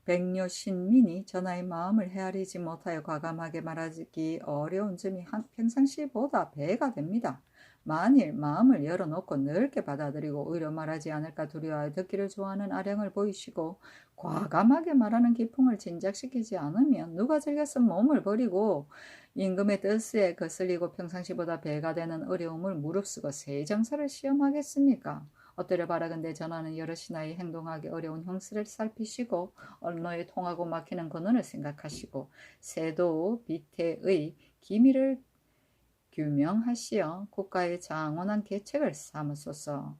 백료 신민이 전하의 마음을 헤아리지 못하여 과감하게 말하기 어려운 점이 평상시보다 배가 됩니다. 만일 마음을 열어놓고 넓게 받아들이고 오히려 말하지 않을까 두려워하여 듣기를 좋아하는 아량을 보이시고 과감하게 말하는 기풍을 진작시키지 않으면 누가 즐겨서 몸을 버리고 임금의 뜻에 거슬리고 평상시보다 배가 되는 어려움을 무릅쓰고 새 장사를 시험하겠습니까? 엎드려 바라건대 전하는 여럿이나의 행동하기 어려운 형세를 살피시고 언로에 통하고 막히는 근원을 생각하시고 세도 비태의 기미를 규명하시어 국가의 장원한 계책을 삼으소서.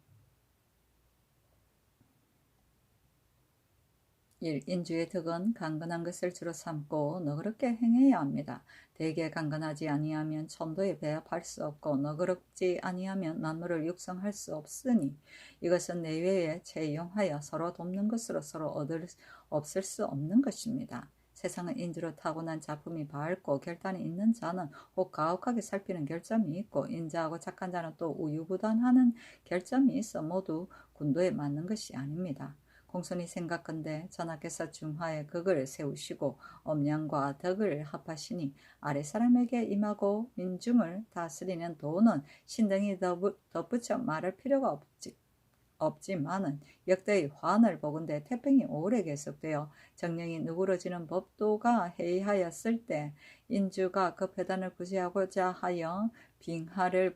1. 인주의 덕은 강건한 것을 주로 삼고 너그럽게 행해야 합니다. 대개 강건하지 아니하면 천도에 배합할 수 없고 너그럽지 아니하면 만물을 육성할 수 없으니 이것은 내외에 채용하여 서로 돕는 것으로 서로 없을 수 없는 것입니다. 세상은 인주로 타고난 작품이 밝고 결단이 있는 자는 혹 가혹하게 살피는 결점이 있고 인자하고 착한 자는 또 우유부단하는 결점이 있어 모두 군도에 맞는 것이 아닙니다. 공손히 생각건대 전하께서 중하에 극을 세우시고 엄량과 덕을 합하시니 아랫사람에게 임하고 민중을 다스리는 도는 신등이 덧붙여 말할 필요가 없지만은 역대의 환을 보건대 태평이 오래 계속되어 정령이 누그러지는 법도가 해이하였을 때 인주가 그 배단을 구제하고자 하여 빙하를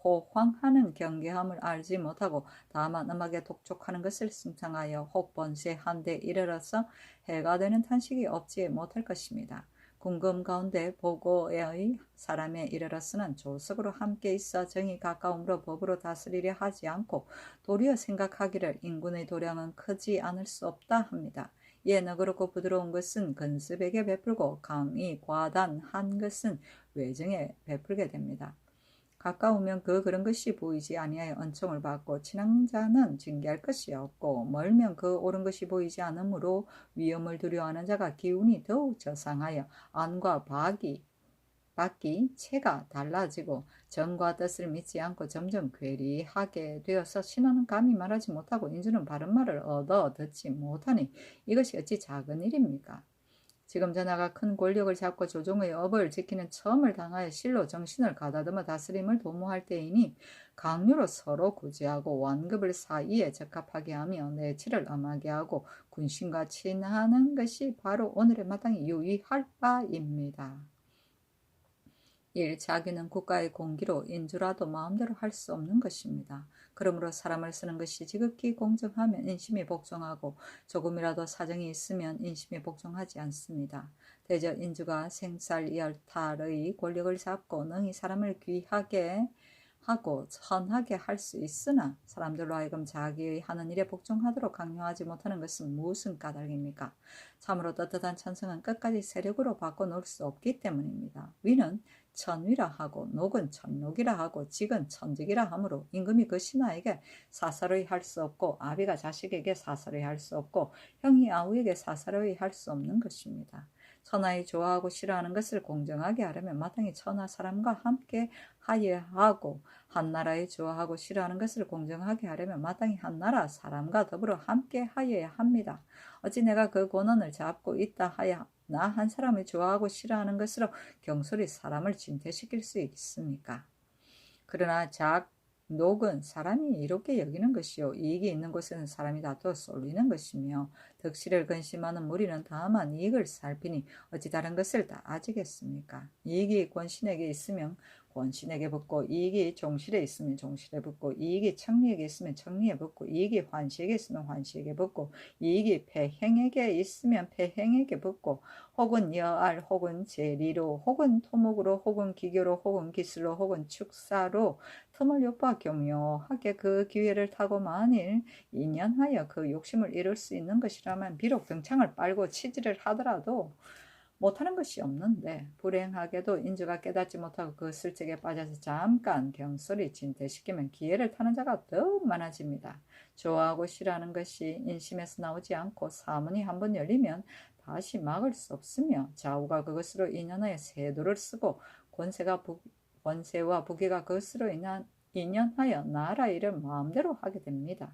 호황하는 경계함을 알지 못하고 다만 음악에 독촉하는 것을 승상하여 혹 번세 한데 이르러서 해가 되는 탄식이 없지 못할 것입니다. 궁금 가운데 보고의 사람에 이르러서는 조석으로 함께 있어 정이 가까움으로 법으로 다스리려 하지 않고 도리어 생각하기를 인군의 도량은 크지 않을 수 없다 합니다. 이에 너그럽고 부드러운 것은 근습에게 베풀고 강이 과단한 것은 외정에 베풀게 됩니다. 가까우면 그런 것이 보이지 아니하여 언총을 받고 친한 자는 징계할 것이 없고 멀면 그 옳은 것이 보이지 않으므로 위험을 두려워하는 자가 기운이 더욱 저상하여 안과 밖이 체가 달라지고 정과 뜻을 믿지 않고 점점 괴리하게 되어서 신하는 감히 말하지 못하고 인주는 바른 말을 얻어 듣지 못하니 이것이 어찌 작은 일입니까? 지금 전하가 큰 권력을 잡고 조정의 업을 지키는 처음을 당하여 실로 정신을 가다듬어 다스림을 도모할 때이니 강요로 서로 구제하고 완급을 사이에 적합하게 하며 내치를 엄하게 하고 군신과 친하는 것이 바로 오늘의 마땅히 유의할 바입니다. 1. 자기는 국가의 공기로 인주라도 마음대로 할 수 없는 것입니다. 그러므로 사람을 쓰는 것이 지극히 공정하면 인심이 복종하고 조금이라도 사정이 있으면 인심이 복종하지 않습니다. 대저 인주가 생살열탈의 권력을 잡고 능히 사람을 귀하게 하고 선하게 할 수 있으나 사람들로 하여금 자기의 하는 일에 복종하도록 강요하지 못하는 것은 무슨 까닭입니까? 참으로 떳떳한 천성은 끝까지 세력으로 바꿔놓을 수 없기 때문입니다. 위는 천위라 하고 녹은 천록이라 하고 직은 천직이라 하므로 임금이 그 신하에게 사사로이 할 수 없고 아비가 자식에게 사사로이 할 수 없고 형이 아우에게 사사로이 할 수 없는 것입니다. 천하의 좋아하고 싫어하는 것을 공정하게 하려면 마땅히 천하 사람과 함께 하여야 하고 한나라의 좋아하고 싫어하는 것을 공정하게 하려면 마땅히 한나라 사람과 더불어 함께 하여야 합니다. 어찌 내가 그 권한을 잡고 있다 하여 나 한 사람이 좋아하고 싫어하는 것으로 경솔히 사람을 진퇴시킬 수 있습니까? 그러나 녹은 사람이 이롭게 여기는 것이요 이익이 있는 곳에는 사람이 다투어 쏠리는 것이며 덕실을 근심하는 무리는 다만 이익을 살피니 어찌 다른 것을 다 아지겠습니까? 이익이 권신에게 있으면 권신에게 붙고 이익이 종실에 있으면 종실에 붙고 이익이 청리에게 있으면 청리에 붙고 이익이 환시에게 있으면 환시에게 붙고 이익이 폐행에게 있으면 폐행에게 붙고 혹은 여알 혹은 재리로 혹은 토목으로 혹은 기교로 혹은 기술로 혹은 축사로 틈을 엿봐 교묘하게 그 기회를 타고 만일 인연하여 그 욕심을 이룰 수 있는 것이라면 비록 등창을 빨고 치질을 하더라도 못하는 것이 없는데 불행하게도 인주가 깨닫지 못하고 그 슬쩍에 빠져서 잠깐 경솔히 진퇴시키면 기회를 타는 자가 더욱 많아집니다. 좋아하고 싫어하는 것이 인심에서 나오지 않고 사문이 한번 열리면 다시 막을 수 없으며 좌우가 그것으로 인연하여 세도를 쓰고 권세와 부귀가 그것으로 인연하여 나라 일을 마음대로 하게 됩니다.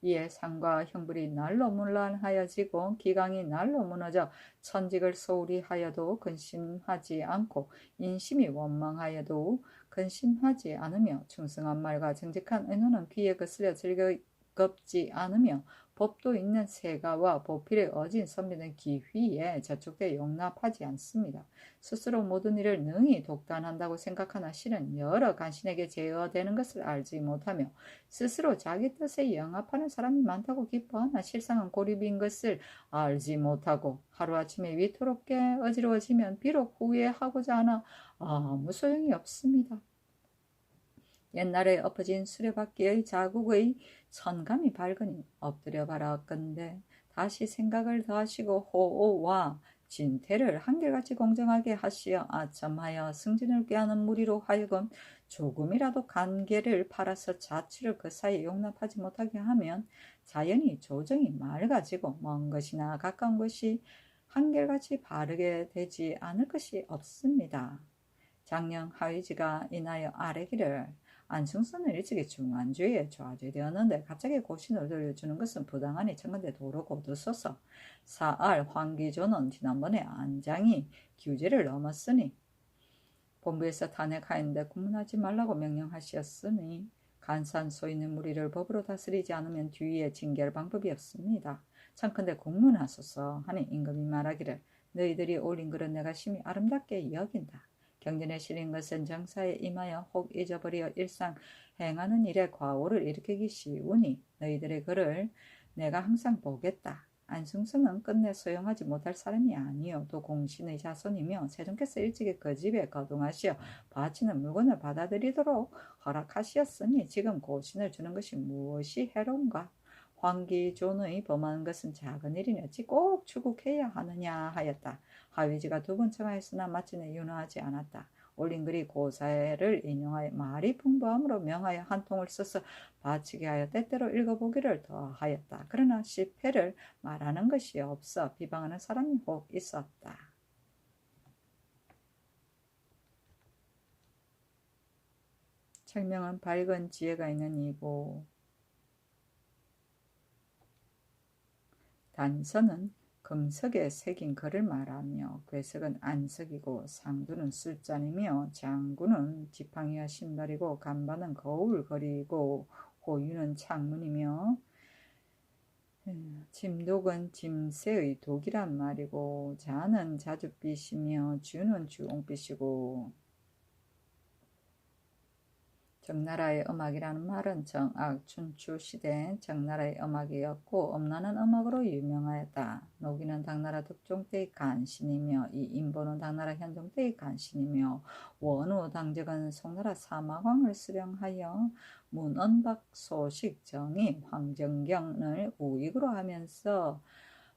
이에 상과 형벌이 날로 문란하여지고 기강이 날로 무너져 천직을 소홀히 하여도 근심하지 않고 인심이 원망하여도 근심하지 않으며 충성한 말과 정직한 의논은 귀에 거슬려 즐겁지 않으며 법도 있는 세가와 보필의 어진 선비는 기휘에 저촉돼 용납하지 않습니다. 스스로 모든 일을 능히 독단한다고 생각하나 실은 여러 간신에게 제어되는 것을 알지 못하며 스스로 자기 뜻에 영합하는 사람이 많다고 기뻐하나 실상은 고립인 것을 알지 못하고 하루아침에 위태롭게 어지러워지면 비록 후회하고자 하나 아무 소용이 없습니다. 옛날에 엎어진 수레바퀴의 자국의 선감이 밝으니 엎드려 바라건대 다시 생각을 더하시고 호오와 진태를 한결같이 공정하게 하시어 아첨하여 승진을 꾀하는 무리로 하여금 조금이라도 관계를 팔아서 자취를 그 사이에 용납하지 못하게 하면 자연히 조정이 맑아지고 먼 것이나 가까운 것이 한결같이 바르게 되지 않을 것이 없습니다. 작년 하위지가 인하여 아래기를 안승선을 일찍이 중안주에 좌죄되었는데 갑자기 고신을 돌려주는 것은 부당하니 청근대 도로 고두소서. 사알 황기조는 지난번에 안장이 규제를 넘었으니 본부에서 탄핵하였는데 구문하지 말라고 명령하셨으니 간산 소인의 무리를 법으로 다스리지 않으면 뒤에 징계할 방법이 없습니다. 청컨대 공문하소서 하니 임금이 말하기를 너희들이 올린 글은 내가 심히 아름답게 여긴다. 경전에 실린 것은 정사에 임하여 혹 잊어버려 일상 행하는 일에 과오를 일으키기 쉬우니 너희들의 글을 내가 항상 보겠다. 안승선은 끝내 소용하지 못할 사람이 아니요 또 공신의 자손이며 세종께서 일찍이 그 집에 거동하시어 바치는 물건을 받아들이도록 허락하시었으니 지금 고신을 주는 것이 무엇이 해로운가? 황기존의 범하는 것은 작은 일이니 어찌 꼭 추국해야 하느냐 하였다. 하위지가 두 번 청하였으나 마침내 윤허하지 않았다. 올린 글이 고사를 인용하여 말이 풍부함으로 명하여 한 통을 써서 바치게 하여 때때로 읽어보기를 더하였다. 그러나 시패를 말하는 것이 없어 비방하는 사람이 혹 있었다. 책명은 밝은 지혜가 있는 이고 단서는 금석에 새긴 글을 말하며 괴석은 안석이고 상두는 술잔이며 장구는 지팡이와 신발이고 간반은 거울거리고 호유는 창문이며 짐독은 짐새의 독이란 말이고 자는 자줏빛이며 주는 주홍빛이고 정나라의 음악이라는 말은 정악, 춘추 시대엔 정나라의 음악이었고 음란한 음악으로 유명하였다. 노기는 당나라 득종 때의 간신이며 이 인보는 당나라 현종 때의 간신이며 원우 당적은 송나라 사마왕을 수령하여 문언박 소식정이 황정경을 우익으로 하면서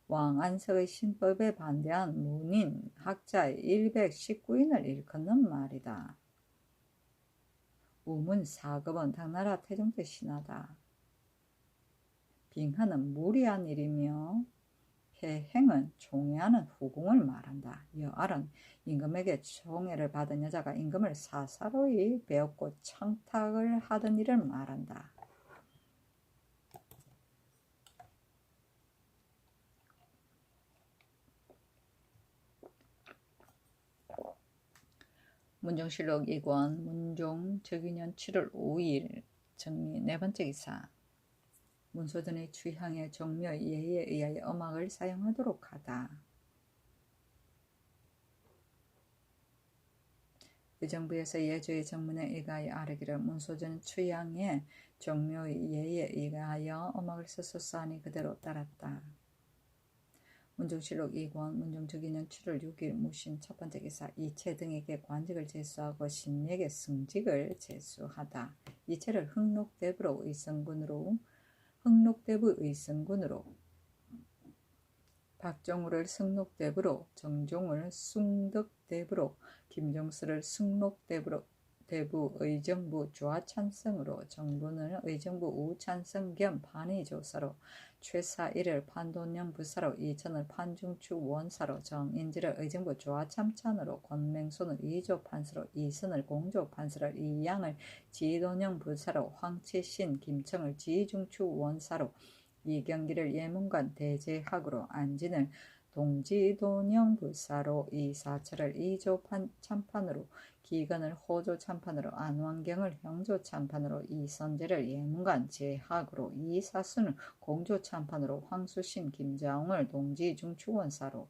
왕안석의 신법에 반대한 문인 학자 119인을 일컫는 말이다. 우문 사급은 당나라 태종 때 신하다. 빙하는 무리한 일이며 해행은 총애하는 후궁을 말한다. 여알은 임금에게 총애를 받은 여자가 임금을 사사로이 배웠고 청탁을 하던 일을 말한다. 문종실록 2권 문종 즉위년 7월 5일 정리 네 번째 기사. 문소전의 취향에 종묘 예에 의하여 음악을 사용하도록 하다. 의정부에서 예조의 정문에 의하여 아뢰기를 문소전 취향에 종묘 예에 의하여 음악을 써소서 하니 그대로 따랐다. 문종실록 2권 문종 즉위년 7월 6일 무신 첫 번째 기사. 이체 등에게 관직을 제수하고 신에게 승직을 제수하다. 이체를 흑록대부로 의성군으로 박종우를 승록대부로 정종을 숭덕대부로 김종수를 승록대부로 대부 의정부 좌찬성으로 정부는 의정부 우찬성 겸 판의조사로 최사일을 판돈령 부사로 이천을 판중추 원사로 정인지를 의정부 좌참찬으로 권맹손을 이조 판사로 이선을 공조 판사로 이양을 지돈령 부사로 황치신 김청을 지중추 원사로 이경기를 예문관 대제학으로 안진을 동지돈영불사로 이 사철을 이조 참판으로 기근을 호조 참판으로 안환경을 형조 참판으로 이 선제를 예문관 제학으로 이 사수는 공조 참판으로 황수신 김자홍을 동지중추원사로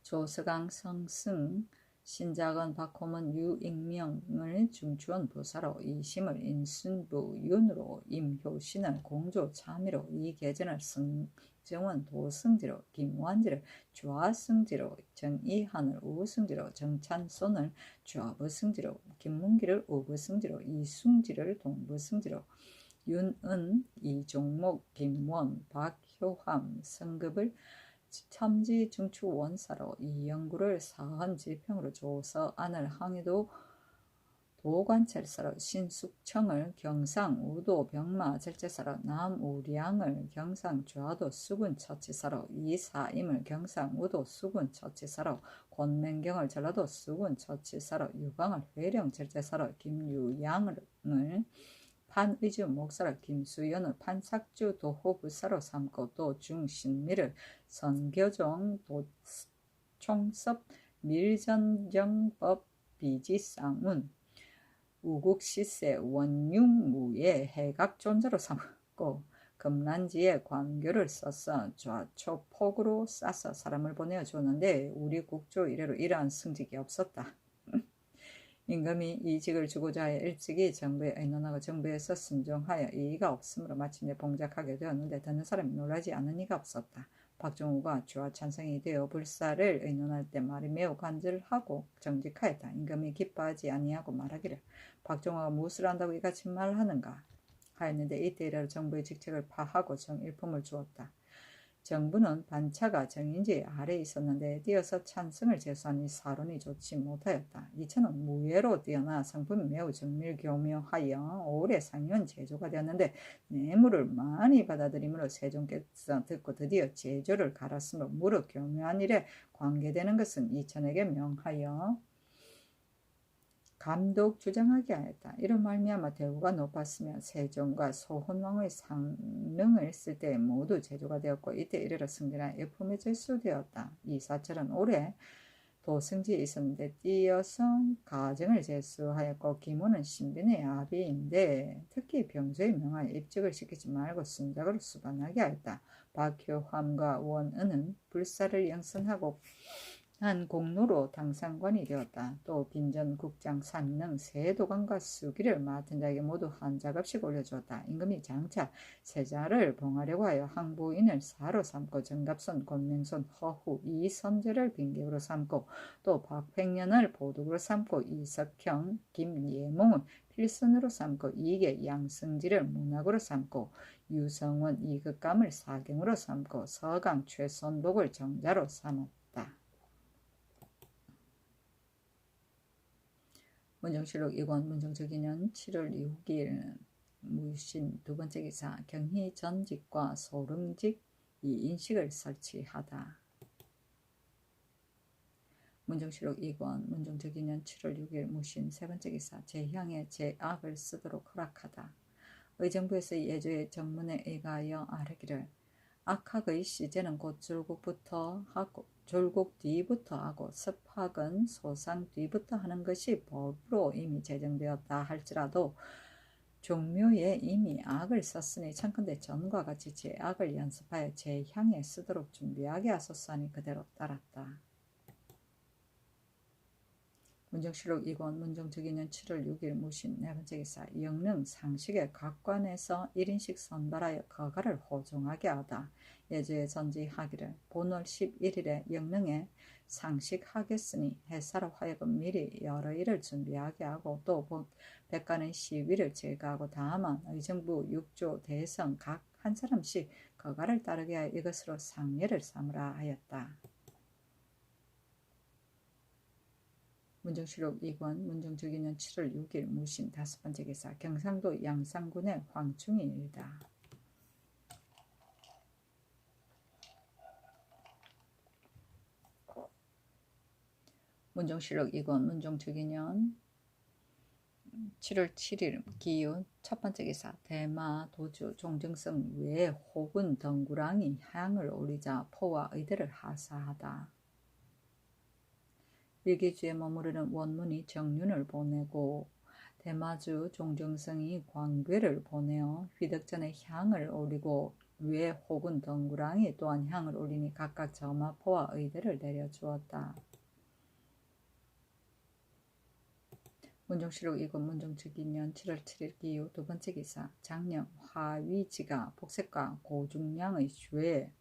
조서강 성승 신작은 박호문 유익명을 중추원 부사로 이심을 인순부 윤으로 임효신을 공조 참의로 이계전을 승정원 도승지로 김완지를 좌승지로 정이한을 우승지로 정찬손을 좌부승지로 김문기를 우부승지로 이승지를 동부승지로 윤은 이종목 김원 박효함 성급을 첨지 중추 원사로 이영구를 사헌 지평으로 조서안을 항해도 도관찰사로 신숙청을 경상 우도 병마 절제사로 남우량을 경상 좌도 수군 처치사로 이사임을 경상 우도 수군 처치사로 권맹경을 전라도 수군 처치사로 유광을 회령 절제사로 김유양을 판의주 목사로 김수연을 판삭주 도호부사로 삼고 또 중신미를 선교종 도총섭 밀전정법 비지쌍운 우국시세 원융무의 해각존자로 삼고 금란지에 광교를 써서 좌초폭으로 싸서 사람을 보내어 줬는데 우리 국조 이래로 이러한 승직이 없었다. 임금이 이직을 주고자 하여 일찍이 정부에 의논하고 정부에서 순종하여 이의가 없으므로 마침내 봉작하게 되었는데 듣는 사람이 놀라지 않는 이가 없었다. 박종우가 주와 찬성이 되어 불사를 의논할 때 말이 매우 간절하고 정직하였다. 임금이 기뻐하지 아니하고 말하기를 박종우가 무엇을 안다고 이같이 말하는가 하였는데 이때 이래로 정부의 직책을 파하고 정일품을 주었다. 정부는 반차가 정인지 아래에 있었는데 뛰어서 찬성을 제수하니 사론이 좋지 못하였다. 이처는 무예로 뛰어나 성품이 매우 정밀교묘하여 오래 상이원 제조가 되었는데 뇌물을 많이 받아들이므로 세종께서 듣고 드디어 제조를 갈았으므로 무릇 교묘한 일에 관계되는 것은 이천에게 명하여 감독 주장하게 하였다. 이런 말미암아 대우가 높았으며 세종과 소헌왕의 상능을 쓸 때 모두 제조가 되었고 이때 이르러 승진한 일품에 제수되었다. 이 사철은 올해 도승지에 있었는데 뛰어서 가정을 제수하였고 김호는 신빈의 아비인데 특히 병조에 명하여 입직을 시키지 말고 순작으로 수반하게 하였다. 박효함과 원은은 불사를 영선하고 한 공로로 당상관이 되었다. 또 빈전 국장 산능 세도관과 수기를 맡은 자에게 모두 한 작업씩 올려주었다. 임금이 장차 세자를 봉하려고 하여 항부인을 사로 삼고 정갑선, 권맹손, 허후, 이선제를 빈객으로 삼고 또 박팽년을 보독으로 삼고 이석형, 김예몽은 필선으로 삼고 이계 양승지를 문학으로 삼고 유성원, 이극감을 사경으로 삼고 서강, 최선복을 정자로 삼았다. 문정실록 2권 문정저기년 7월 6일 무신 두번째 기사 경희 전직과 소름직 이 인식을 설치하다. 문정실록 2권 문정저기년 7월 6일 무신 세번째 기사 제향의 제악을 쓰도록 허락하다. 의정부에서 예조의 정문에 의가하여 아뢰기를 악학의 시제는 곧 줄곡부터 하고 졸곡 뒤부터 하고 습학은 소상 뒤부터 하는 것이 법으로 이미 제정되었다 할지라도 종묘에 이미 악을 썼으니 청컨대 전과 같이 제악을 연습하여 제향에 쓰도록 준비하게 하소서 하니 그대로 따랐다. 문정실록 2권 문정저기년 7월 6일 무신 네번째 기사 영릉 상식의 각관에서 1인씩 선발하여 거가를 호종하게 하다. 예조에 전지하기를 본월 11일에 영릉에 상식하겠으니 해사로 하여금 미리 여러 일을 준비하게 하고 또 백가는 시위를 제거하고 다만 의정부 6조 대성 각 한 사람씩 거가를 따르게 하여 이것으로 상례를 삼으라 하였다. 문정실록 2권 문정저기년 7월 6일 무신 다섯번째 기사 경상도 양산군의 황충이 일다. 문정실록 2권 문정저기년 7월 7일 기운 첫 번째 기사 대마 도주 종정성 외에 혹은 덩구랑이 향을 올리자 포와 의대를 하사하다. 일기주에 머무르는 원문이 정륜을 보내고 대마주 종정성이 광괴를 보내어 휘덕전에 향을 올리고 외 혹은 덩구랑이 또한 향을 올리니 각각 점화포와 의대를 내려주었다. 문종실록 이곳 문종특인년 7월 7일 기후 두 번째 기사 장령 화위지가 복색과 고중량의 죄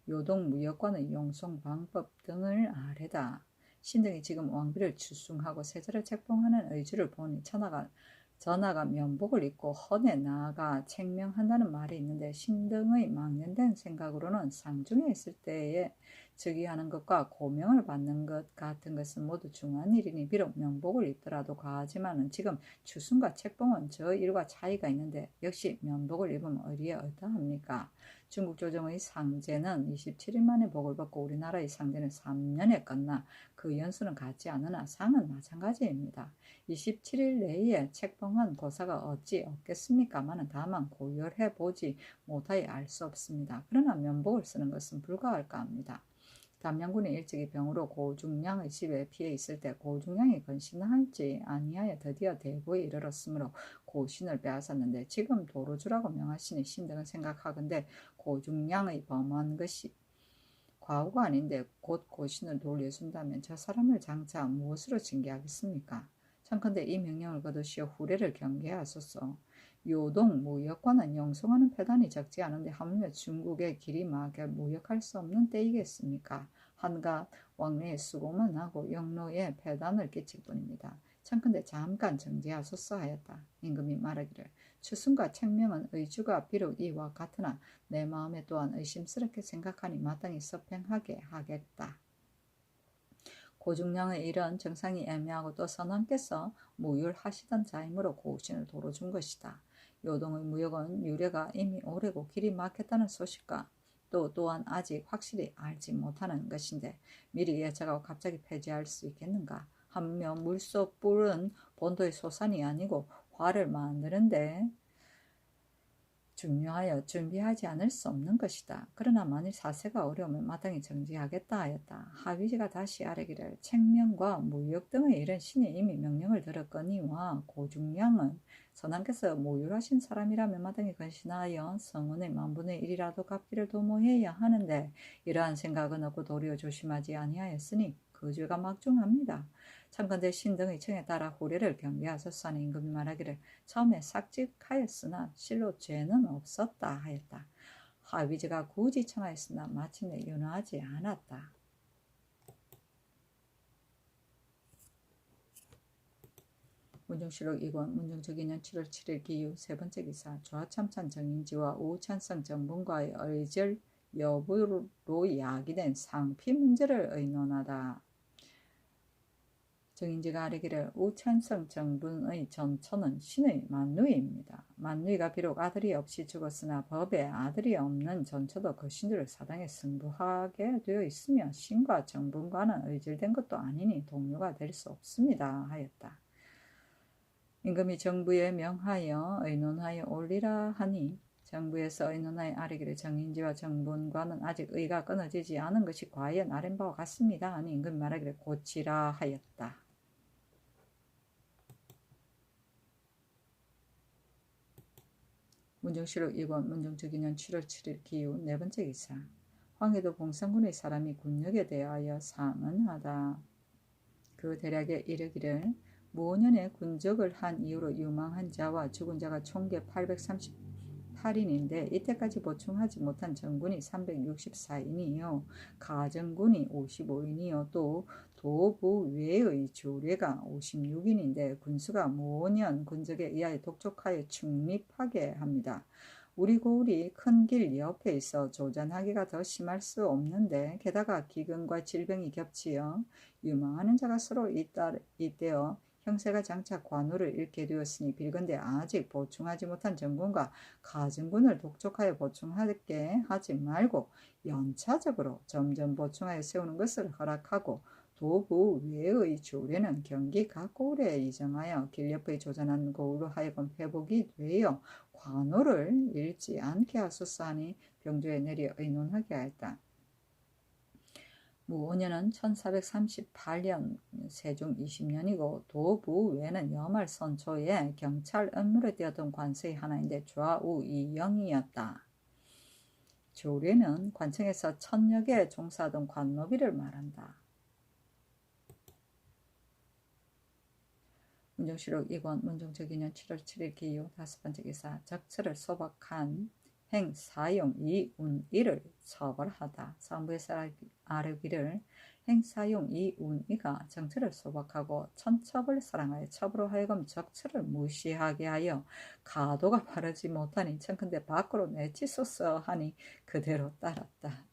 요동무역관의 용송방법 등을 아래다. 신등이 지금 왕비를 추숭하고 세자를 책봉하는 의주를 보니 전하가 면복을 입고 헌에 나아가 책명한다는 말이 있는데 신등의 망연된 생각으로는 상중에 있을 때에 즉위하는 것과 고명을 받는 것 같은 것은 모두 중한 일이니 비록 면복을 입더라도 과하지만은 지금 추승과 책봉은 저 일과 차이가 있는데 역시 면복을 입으면 의리에 어떠합니까? 중국 조정의 상제는 27일 만에 복을 받고 우리나라의 상제는 3년에 끝나 그 연수는 같지 않으나 상은 마찬가지입니다. 27일 내에 책봉한 고사가 어찌 없겠습니까마는 다만 고열해 보지 못하여 알 수 없습니다. 그러나 면복을 쓰는 것은 불가할까 합니다. 담양군이 일찍이 병으로 고중량의 집에 피해 있을 때 고중량이 건신할지 아니하여 드디어 대구에 이르렀으므로 고신을 빼앗았는데 지금 도로주라고 명하시니 신등은 생각하건대 고중량의 범한 것이 과오가 아닌데 곧 고신을 돌려준다면 저 사람을 장차 무엇으로 징계하겠습니까? 참컨대 이 명령을 거두시어 후례를 경계하소서. 요동 무역과는 용송하는 패단이 적지 않은데 하물며 중국의 길이 막혀 무역할 수 없는 때이겠습니까? 한갓 왕래에 수고만 하고 영로에 패단을 끼칠 뿐입니다. 참컨대 잠깐 정지하소서 하였다. 임금이 말하기를 추승과 책명은 의주가 비록 이와 같으나 내 마음에 또한 의심스럽게 생각하니 마땅히 서평하게 하겠다. 고중량의 일은 정상이 애매하고 또 선왕께서 무율하시던 자이므로 고신을 도로 준 것이다. 요동의 무역은 유래가 이미 오래고 길이 막혔다는 소식과 또한 아직 확실히 알지 못하는 것인데 미리 예측하고 갑자기 폐지할 수 있겠는가? 한면 물소불은 본도의 소산이 아니고 화를 만드는데 중요하여 준비하지 않을 수 없는 것이다. 그러나 만일 사세가 어려우면 마땅히 정지하겠다 하였다. 하위지가 다시 아뢰기를 책명과 무역 등의 일은 신이 이미 명령을 들었거니와 고중량은 선왕께서 모율하신 사람이라면 마땅히 건신하여 성원의 만분의 1이라도 갚기를 도모해야 하는데 이러한 생각은 없고 도리어 조심하지 아니하였으니 그 죄가 막중합니다. 참건대 신등의 청에 따라 후례를 경계하소서 하는 임금이 말하기를 처음에 삭직하였으나 실로 죄는 없었다 하였다. 하위지가 굳이 청하였으나 마침내 윤화하지 않았다. 문종실록 2권 문종적인년 7월 7일 기유 세 번째 기사 좌참찬 정인지와 우찬성 정분과의 의절 여부로 야기된 상피 문제를 의논하다. 정인지가 아뢰기를 우찬성 정분의 전처는 신의 만누이입니다. 만누이가 비록 아들이 없이 죽었으나 법에 아들이 없는 전처도 그 신들을 사당에 승부하게 되어 있으며 신과 정분과는 의질된 것도 아니니 동료가 될 수 없습니다 하였다. 임금이 정부에 명하여 의논하여 올리라 하니 정부에서 의논하여 아뢰기를 정인지와 정분과는 아직 의가 끊어지지 않은 것이 과연 아랜 바와 같습니다 하니 임금이 말하기를 고치라 하였다. 문종실록 2권 문종특인년 7월 7일 기후 네 번째 기사 황해도 봉산군의 사람이 군역에 대하여 상언하다. 그 대략에 이르기를 무오년에 군적을 한 이후로 유망한 자와 죽은 자가 총계 838인인데 이때까지 보충하지 못한 정군이 364인이요 가정군이 55인이요 또 도부 외의 주례가 56인인데 군수가 무오년 군적에 의하여 독촉하여 중립하게 합니다. 우리 고을이 큰 길 옆에 있어 조잔하기가 더 심할 수 없는데 게다가 기근과 질병이 겹치어 유망하는 자가 서로 잇대어 형세가 장차 관우를 잃게 되었으니 빌건대 아직 보충하지 못한 정군과 가정군을 독촉하여 보충하게 하지 말고 연차적으로 점점 보충하여 세우는 것을 허락하고 도부 외의 조례는 경기 각 고을에 이정하여 길 옆의 조전한 고을로 하여금 회복이 되어 관우를 잃지 않게 하소서 하니 병조에 내려 의논하게 하였다. 무오년은 1438년 세종 20년이고 도부 외는 여말 선초에 경찰 업무를 뛰었던 관서의 하나인데 좌우 이영이었다. 조례는 관청에서 천여개 종사하던 관노비를 말한다. 문종실록 2권 문종적인년 7월 7일 기요 5번째 기사 적철을 소박한 행 사용 이운이를 처벌하다. 사무에서 아뢰기를 행 사용 이운이가 정철을 소박하고 천첩을 사랑하여 첩으로 하여금 적철을 무시하게 하여 가도가 바르지 못하니 청컨대 밖으로 내치소서 하니 그대로 따랐다.